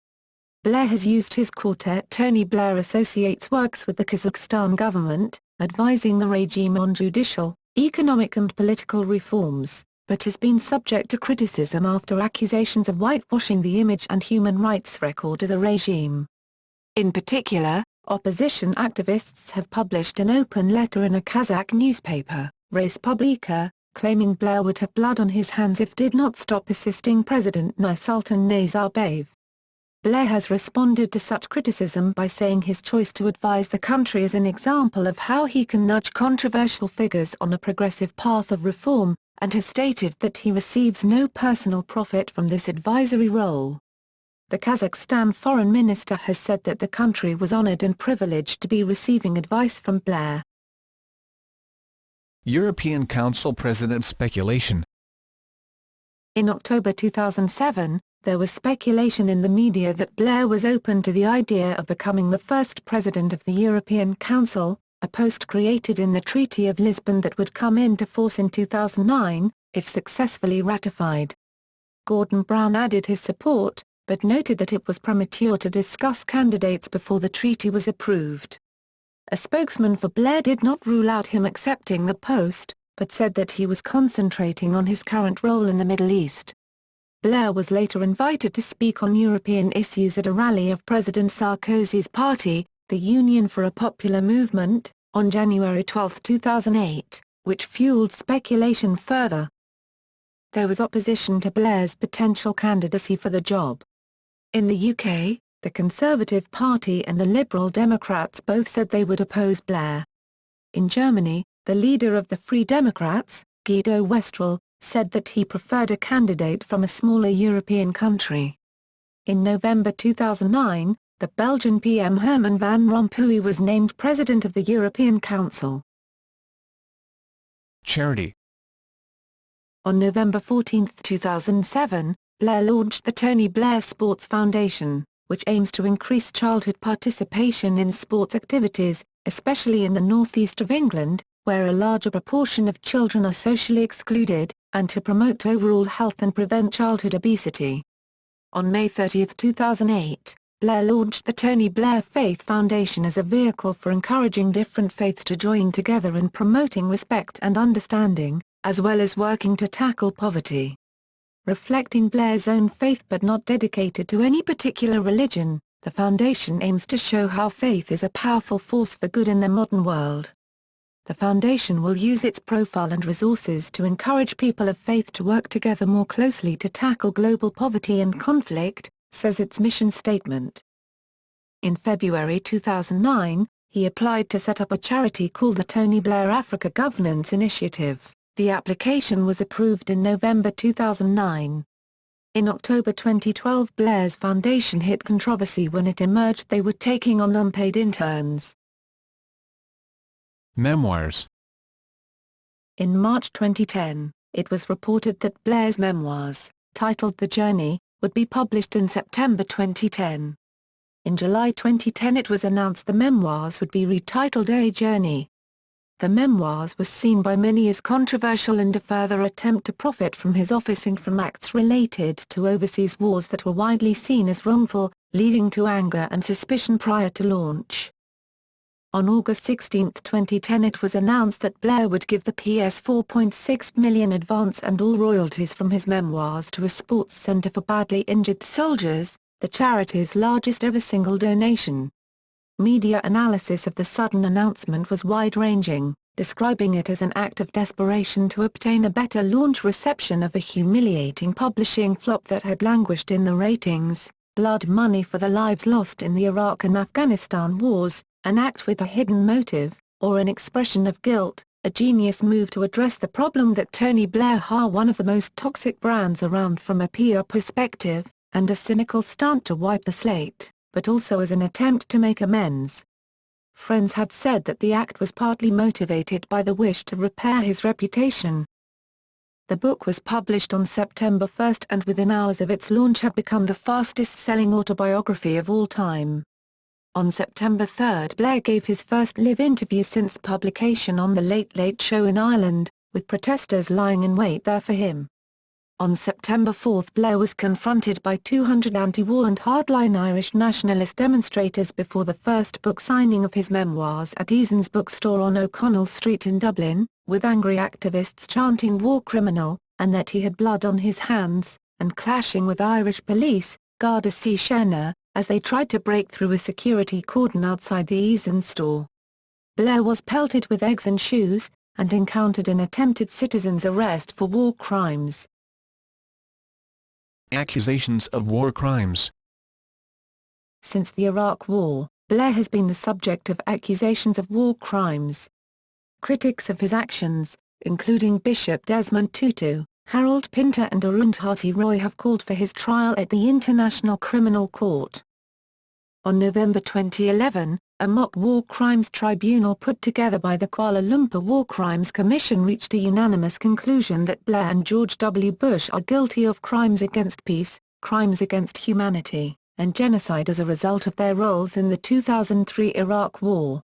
S2: Blair has used his quartet. Tony Blair Associates works with the Kazakhstan government, advising the regime on judicial, economic and political reforms, but has been subject to criticism after accusations of whitewashing the image and human rights record of the regime. In particular, opposition activists have published an open letter in a Kazakh newspaper, Respublika, claiming Blair would have blood on his hands if did not stop assisting President Nursultan Nazarbayev. Blair has responded to such criticism by saying his choice to advise the country is an example of how he can nudge controversial figures on a progressive path of reform, and has stated that he receives no personal profit from this advisory role. The Kazakhstan foreign minister has said that the country was honored and privileged to be receiving advice from Blair.
S1: European Council President speculation.
S2: In October 2007, there was speculation in the media that Blair was open to the idea of becoming the first president of the European Council, a post created in the Treaty of Lisbon that would come into force in 2009, if successfully ratified. Gordon Brown added his support, but noted that it was premature to discuss candidates before the treaty was approved. A spokesman for Blair did not rule out him accepting the post, but said that he was concentrating on his current role in the Middle East. Blair was later invited to speak on European issues at a rally of President Sarkozy's party, the Union for a Popular Movement, on January 12, 2008, which fueled speculation further. There was opposition to Blair's potential candidacy for the job. In the UK, the Conservative Party and the Liberal Democrats both said they would oppose Blair. In Germany, the leader of the Free Democrats, Guido Westerwelle, said that he preferred a candidate from a smaller European country. In November 2009, the Belgian PM Herman Van Rompuy was named President of the European Council.
S1: Charity.
S2: On November 14, 2007, Blair launched the Tony Blair Sports Foundation, which aims to increase childhood participation in sports activities, especially in the northeast of England, where a larger proportion of children are socially excluded, and to promote overall health and prevent childhood obesity. On May 30, 2008, Blair launched the Tony Blair Faith Foundation as a vehicle for encouraging different faiths to join together in promoting respect and understanding, as well as working to tackle poverty. Reflecting Blair's own faith but not dedicated to any particular religion, the foundation aims to show how faith is a powerful force for good in the modern world. The foundation will use its profile and resources to encourage people of faith to work together more closely to tackle global poverty and conflict, says its mission statement. In February 2009, he applied to set up a charity called the Tony Blair Africa Governance Initiative. The application was approved in November 2009. In October 2012, Blair's foundation hit controversy when it emerged they were taking on unpaid interns.
S1: Memoirs.
S2: In March 2010, it was reported that Blair's memoirs, titled The Journey, would be published in September 2010. In July 2010 it was announced the memoirs would be retitled A Journey. The memoirs was seen by many as controversial and a further attempt to profit from his office and from acts related to overseas wars that were widely seen as wrongful, leading to anger and suspicion prior to launch. On August 16, 2010 it was announced that Blair would give the PS $4.6 million advance and all royalties from his memoirs to a sports center for badly injured soldiers, the charity's largest ever single donation. Media analysis of the sudden announcement was wide-ranging, describing it as an act of desperation to obtain a better launch reception of a humiliating publishing flop that had languished in the ratings, blood money for the lives lost in the Iraq and Afghanistan wars, an act with a hidden motive, or an expression of guilt, a genius move to address the problem that Tony Blair had one of the most toxic brands around from a PR perspective, and a cynical stunt to wipe the slate, but also as an attempt to make amends. Friends had said that the act was partly motivated by the wish to repair his reputation. The book was published on September 1 and within hours of its launch had become the fastest-selling autobiography of all time. On September 3, Blair gave his first live interview since publication on The Late Late Show in Ireland, with protesters lying in wait there for him. On September 4 Blair was confronted by 200 anti-war and hardline Irish nationalist demonstrators before the first book signing of his memoirs at Eason's bookstore on O'Connell Street in Dublin, with angry activists chanting "war criminal," and that he had blood on his hands, and clashing with Irish police, Garda Síochána, as they tried to break through a security cordon outside the Eason store. Blair was pelted with eggs and shoes, and encountered an attempted citizen's arrest for war crimes.
S1: Accusations of war crimes.
S2: Since the Iraq War, Blair has been the subject of accusations of war crimes. Critics of his actions, including Bishop Desmond Tutu, Harold Pinter and Arundhati Roy, have called for his trial at the International Criminal Court. On November 2011, a mock war crimes tribunal put together by the Kuala Lumpur War Crimes Commission reached a unanimous conclusion that Blair and George W. Bush are guilty of crimes against peace, crimes against humanity, and genocide as a result of their roles in the 2003 Iraq War.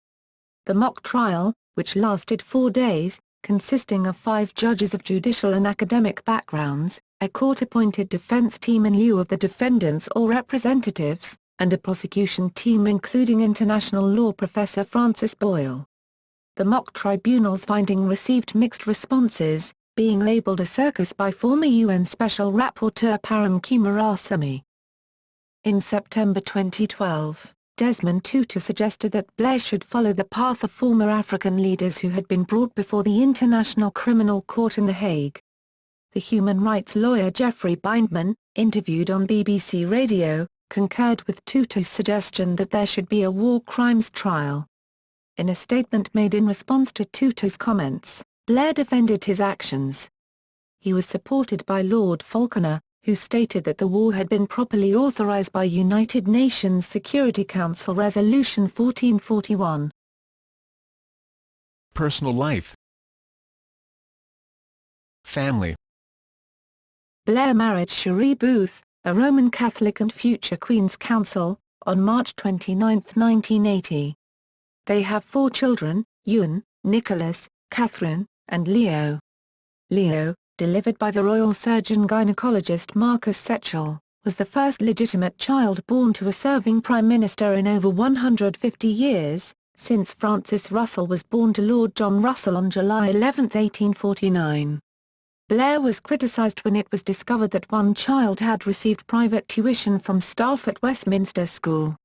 S2: The mock trial, which lasted 4 days, consisting of 5 judges of judicial and academic backgrounds, a court-appointed defense team in lieu of the defendants or representatives, and a prosecution team including international law professor Francis Boyle. The mock tribunal's finding received mixed responses, being labeled a circus by former UN Special Rapporteur Param Kumarasamy. In September 2012, Desmond Tutu suggested that Blair should follow the path of former African leaders who had been brought before the International Criminal Court in The Hague. The human rights lawyer Jeffrey Bindman, interviewed on BBC Radio, concurred with Tutu's suggestion that there should be a war crimes trial. In a statement made in response to Tutu's comments, Blair defended his actions. He was supported by Lord Falconer, who stated that the war had been properly authorized by United Nations Security Council Resolution 1441.
S1: Personal life. Family.
S2: Blair married Cherie Booth, a Roman Catholic and future Queen's Counsel, on March 29, 1980. They have 4 children, Ewan, Nicholas, Catherine, and Leo. Leo, delivered by the royal surgeon-gynecologist Marcus Setchell, was the first legitimate child born to a serving Prime Minister in over 150 years, since Francis Russell was born to Lord John Russell on July 11, 1849. Blair was criticised when it was discovered that one child had received private tuition from staff at Westminster School.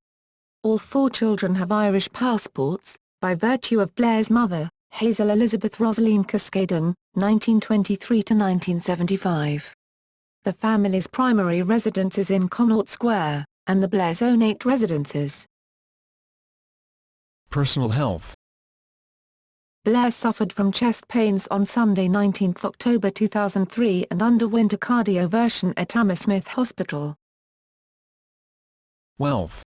S2: All 4 children have Irish passports, by virtue of Blair's mother, Hazel Elizabeth Rosaleen Cascaden, 1923–1975. The family's primary residence is in Connaught Square, and the Blairs own 8 residences.
S1: Personal health.
S2: Blair suffered from chest pains on Sunday 19 October 2003 and underwent a cardioversion at Hammersmith Hospital.
S1: Wealth.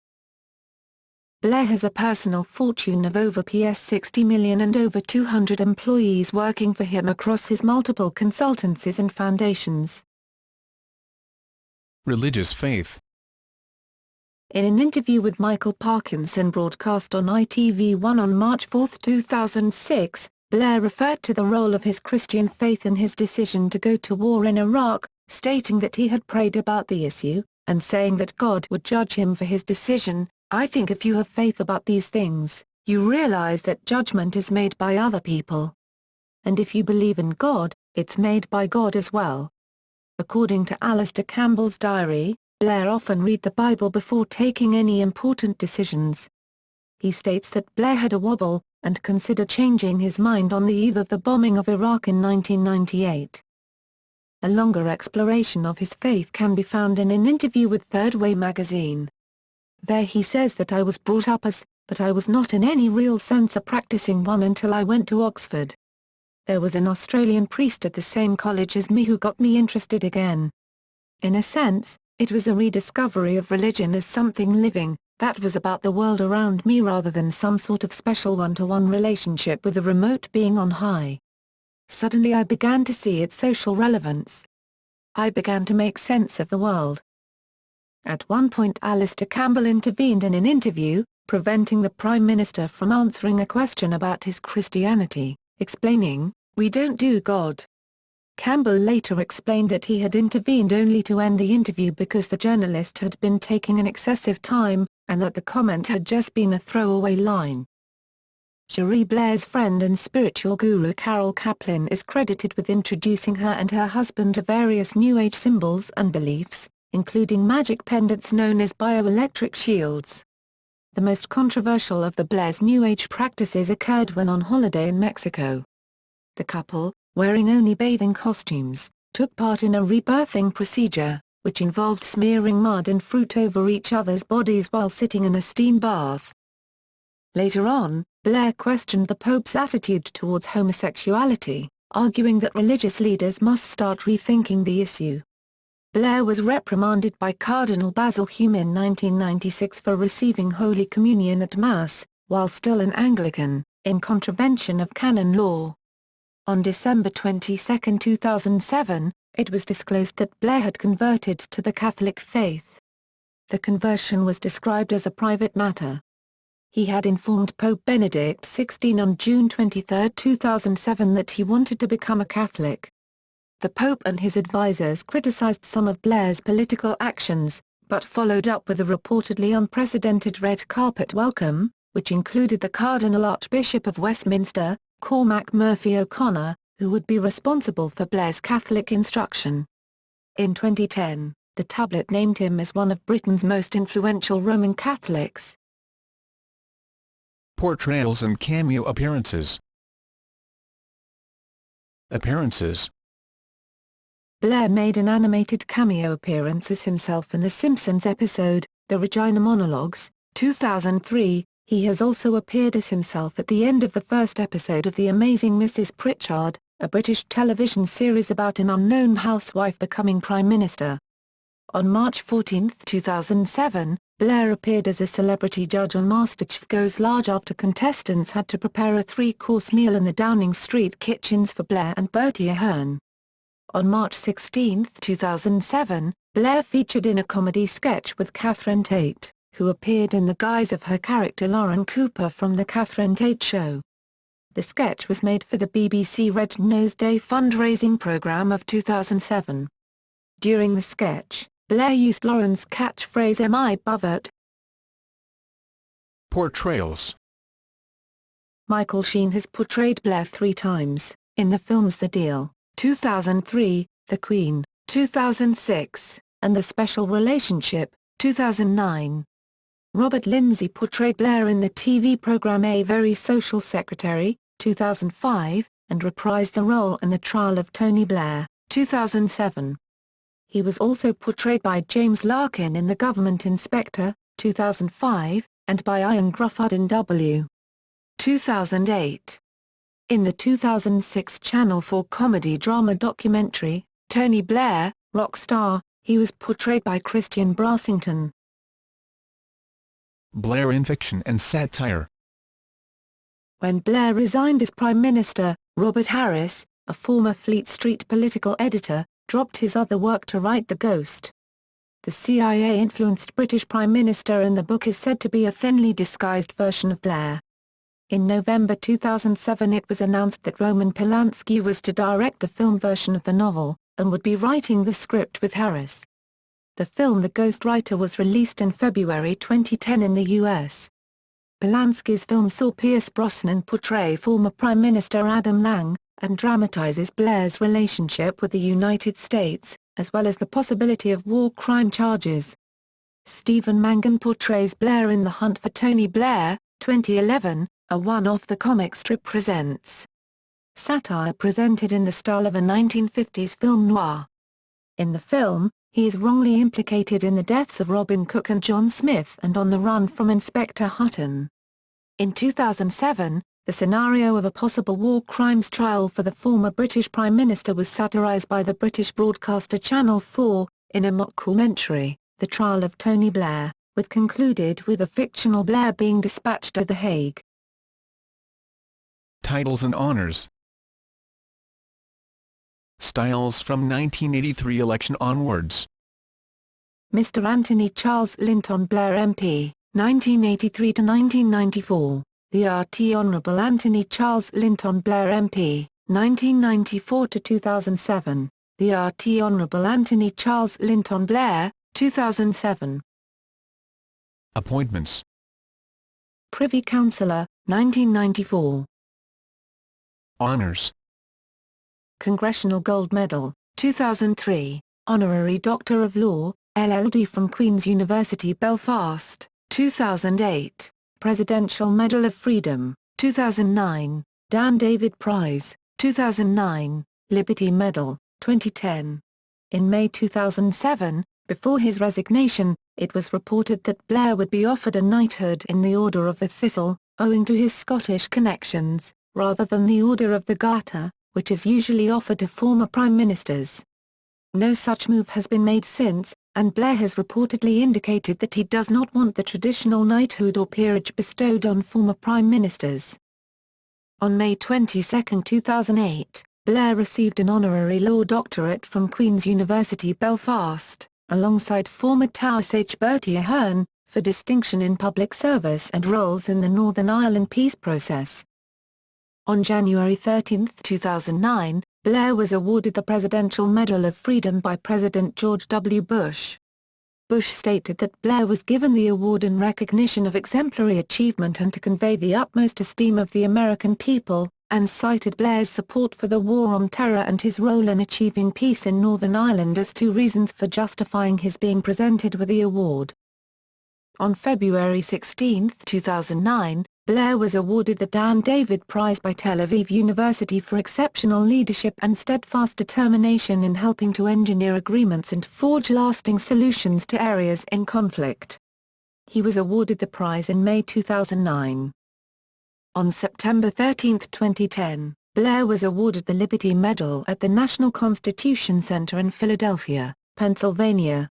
S2: Blair has a personal fortune of over £60 million and over 200 employees working for him across his multiple consultancies and foundations.
S1: Religious faith.
S2: In an interview with Michael Parkinson broadcast on ITV1 on March 4, 2006, Blair referred to the role of his Christian faith in his decision to go to war in Iraq, stating that he had prayed about the issue, and saying that God would judge him for his decision. "I think if you have faith about these things, you realize that judgment is made by other people. And if you believe in God, it's made by God as well." According to Alistair Campbell's diary, Blair often read the Bible before taking any important decisions. He states that Blair had a wobble, and considered changing his mind on the eve of the bombing of Iraq in 1998. A longer exploration of his faith can be found in an interview with Third Way magazine. There he says that "I was brought up as, but I was not in any real sense a practicing one until I went to Oxford. There was an Australian priest at the same college as me who got me interested again. In a sense, it was a rediscovery of religion as something living, that was about the world around me rather than some sort of special one-to-one relationship with a remote being on high. Suddenly I began to see its social relevance. I began to make sense of the world." At one point Alistair Campbell intervened in an interview, preventing the Prime Minister from answering a question about his Christianity, explaining, "We don't do God." Campbell later explained that he had intervened only to end the interview because the journalist had been taking an excessive time, and that the comment had just been a throwaway line. Cherie Blair's friend and spiritual guru Carol Kaplan is credited with introducing her and her husband to various New Age symbols and beliefs, including magic pendants known as bioelectric shields. The most controversial of the Blair's New Age practices occurred when on holiday in Mexico. The couple, wearing only bathing costumes, took part in a rebirthing procedure, which involved smearing mud and fruit over each other's bodies while sitting in a steam bath. Later on, Blair questioned the Pope's attitude towards homosexuality, arguing that religious leaders must start rethinking the issue. Blair was reprimanded by Cardinal Basil Hume in 1996 for receiving Holy Communion at Mass, while still an Anglican, in contravention of canon law. On December 22, 2007, it was disclosed that Blair had converted to the Catholic faith. The conversion was described as a private matter. He had informed Pope Benedict XVI on June 23, 2007 that he wanted to become a Catholic. The Pope and his advisers criticized some of Blair's political actions, but followed up with a reportedly unprecedented red carpet welcome, which included the Cardinal Archbishop of Westminster, Cormac Murphy O'Connor, who would be responsible for Blair's Catholic instruction. In 2010, the tablet named him as one of Britain's most influential Roman Catholics.
S1: Portrayals and cameo appearances. Appearances.
S2: Blair made an animated cameo appearance as himself in The Simpsons episode, The Regina Monologues, 2003. He has also appeared as himself at the end of the first episode of The Amazing Mrs. Pritchard, a British television series about an unknown housewife becoming Prime Minister. On March 14, 2007, Blair appeared as a celebrity judge on MasterChef Goes Large after contestants had to prepare a 3-course meal in the Downing Street kitchens for Blair and Bertie Ahern. On March 16, 2007, Blair featured in a comedy sketch with Catherine Tate, who appeared in the guise of her character Lauren Cooper from The Catherine Tate Show. The sketch was made for the BBC Red Nose Day fundraising programme of 2007. During the sketch, Blair used Lauren's catchphrase "Am I Bovert?"
S1: Portrayals.
S2: Michael Sheen has portrayed Blair 3 times, in the films The Deal, 2003, The Queen, 2006, and The Special Relationship, 2009. Robert Lindsay portrayed Blair in the TV programme A Very Social Secretary, 2005, and reprised the role in The Trial of Tony Blair, 2007. He was also portrayed by James Larkin in The Government Inspector, 2005, and by Ian Grufford in W. 2008. In the 2006 Channel 4 comedy-drama documentary, Tony Blair, Rock Star, he was portrayed by Christian Brassington.
S1: Blair in fiction and satire.
S2: When Blair resigned as Prime Minister, Robert Harris, a former Fleet Street political editor, dropped his other work to write The Ghost. The CIA-influenced British Prime Minister in the book is said to be a thinly disguised version of Blair. In November 2007 it was announced that Roman Polanski was to direct the film version of the novel, and would be writing the script with Harris. The film The Ghostwriter was released in February 2010 in the US. Polanski's film saw Pierce Brosnan portray former Prime Minister Adam Lang, and dramatizes Blair's relationship with the United States, as well as the possibility of war crime charges. Stephen Mangan portrays Blair in The Hunt for Tony Blair, 2011, a one-off The Comic Strip presents. Satire presented in the style of a 1950s film noir. In the film, he is wrongly implicated in the deaths of Robin Cook and John Smith and on the run from Inspector Hutton. In 2007, the scenario of a possible war crimes trial for the former British Prime Minister was satirised by the British broadcaster Channel 4, in a mockumentary, The Trial of Tony Blair, which concluded with a fictional Blair being dispatched to The Hague.
S1: Titles and honors. Styles from 1983 election onwards.
S2: Mr. Anthony Charles Lynton Blair MP, 1983 to 1994, the RT Honourable Anthony Charles Lynton Blair MP, 1994 to 2007, the RT Honourable Anthony Charles Lynton Blair, 2007.
S1: Appointments.
S2: Privy Councillor, 1994.
S1: Honors.
S2: Congressional Gold Medal, 2003, Honorary Doctor of Law, LLD from Queen's University Belfast, 2008, Presidential Medal of Freedom, 2009, Dan David Prize, 2009, Liberty Medal, 2010. In May 2007, before his resignation, it was reported that Blair would be offered a knighthood in the Order of the Thistle, owing to his Scottish connections, rather than the Order of the Garter, which is usually offered to former prime ministers. No such move has been made since, and Blair has reportedly indicated that he does not want the traditional knighthood or peerage bestowed on former prime ministers. On May 22, 2008, Blair received an honorary law doctorate from Queen's University Belfast, alongside former Taoiseach Bertie Ahern, for distinction in public service and roles in the Northern Ireland peace process. On January 13, 2009, Blair was awarded the Presidential Medal of Freedom by President George W. Bush. Bush stated that Blair was given the award in recognition of exemplary achievement and to convey the utmost esteem of the American people, and cited Blair's support for the war on terror and his role in achieving peace in Northern Ireland as two reasons for justifying his being presented with the award. On February 16, 2009, Blair was awarded the Dan David Prize by Tel Aviv University for exceptional leadership and steadfast determination in helping to engineer agreements and forge lasting solutions to areas in conflict. He was awarded the prize in May 2009. On September 13, 2010, Blair was awarded the Liberty Medal at the National Constitution Center in Philadelphia, Pennsylvania.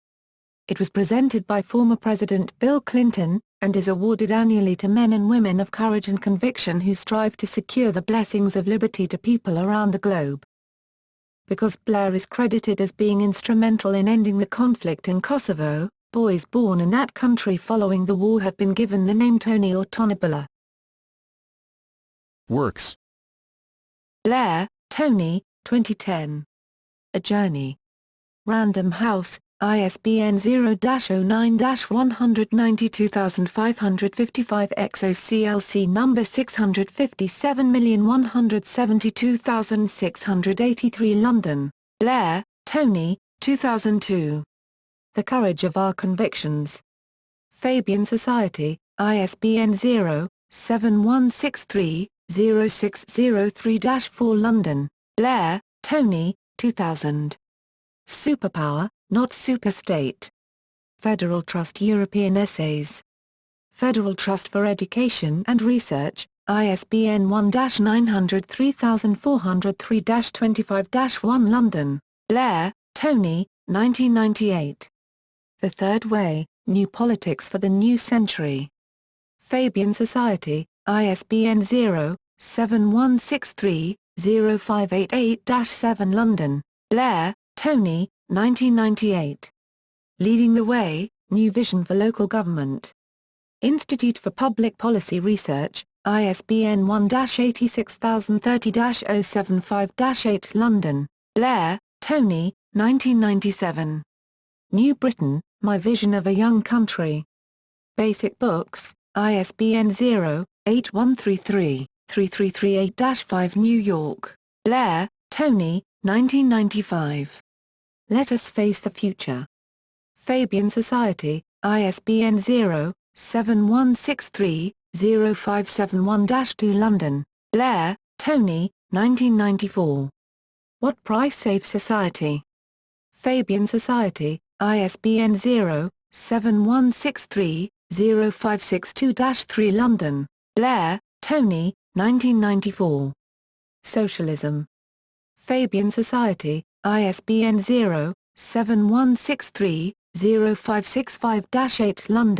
S2: It was presented by former President Bill Clinton, and is awarded annually to men and women of courage and conviction who strive to secure the blessings of liberty to people around the globe. Because Blair is credited as being instrumental in ending the conflict in Kosovo, boys born in that country following the war have been given the name Tony or Tony Blair.
S1: Works.
S2: Blair, Tony, 2010. A Journey. Random House, ISBN 0-09-192555-XOCLC number 657172683 London, Blair, Tony, 2002. The Courage of Our Convictions. Fabian Society, ISBN 0-7163-0603-4 London, Blair, Tony, 2000. Superpower, Not Superstate. Federal Trust European Essays. Federal Trust for Education and Research, ISBN 1-900-3403-25-1 London, Blair, Tony, 1998. The Third Way, New Politics for the New Century. Fabian Society, ISBN 0-7163-0588-7 London, Blair, Tony, 1998. Leading the Way, New Vision for Local Government. Institute for Public Policy Research, ISBN 1-86030-075-8 London, Blair, Tony, 1997. New Britain, My Vision of a Young Country. Basic Books, ISBN 0-8133-3338-5 New York, Blair, Tony, 1995. Let Us Face the Future. Fabian Society, ISBN 0-7163-0571-2 London, Blair, Tony, 1994. What Price Saves Society? Fabian Society, ISBN 0-7163-0562-3 London, Blair, Tony, 1994. Socialism. Fabian Society, ISBN 0-7163-0565-8 London.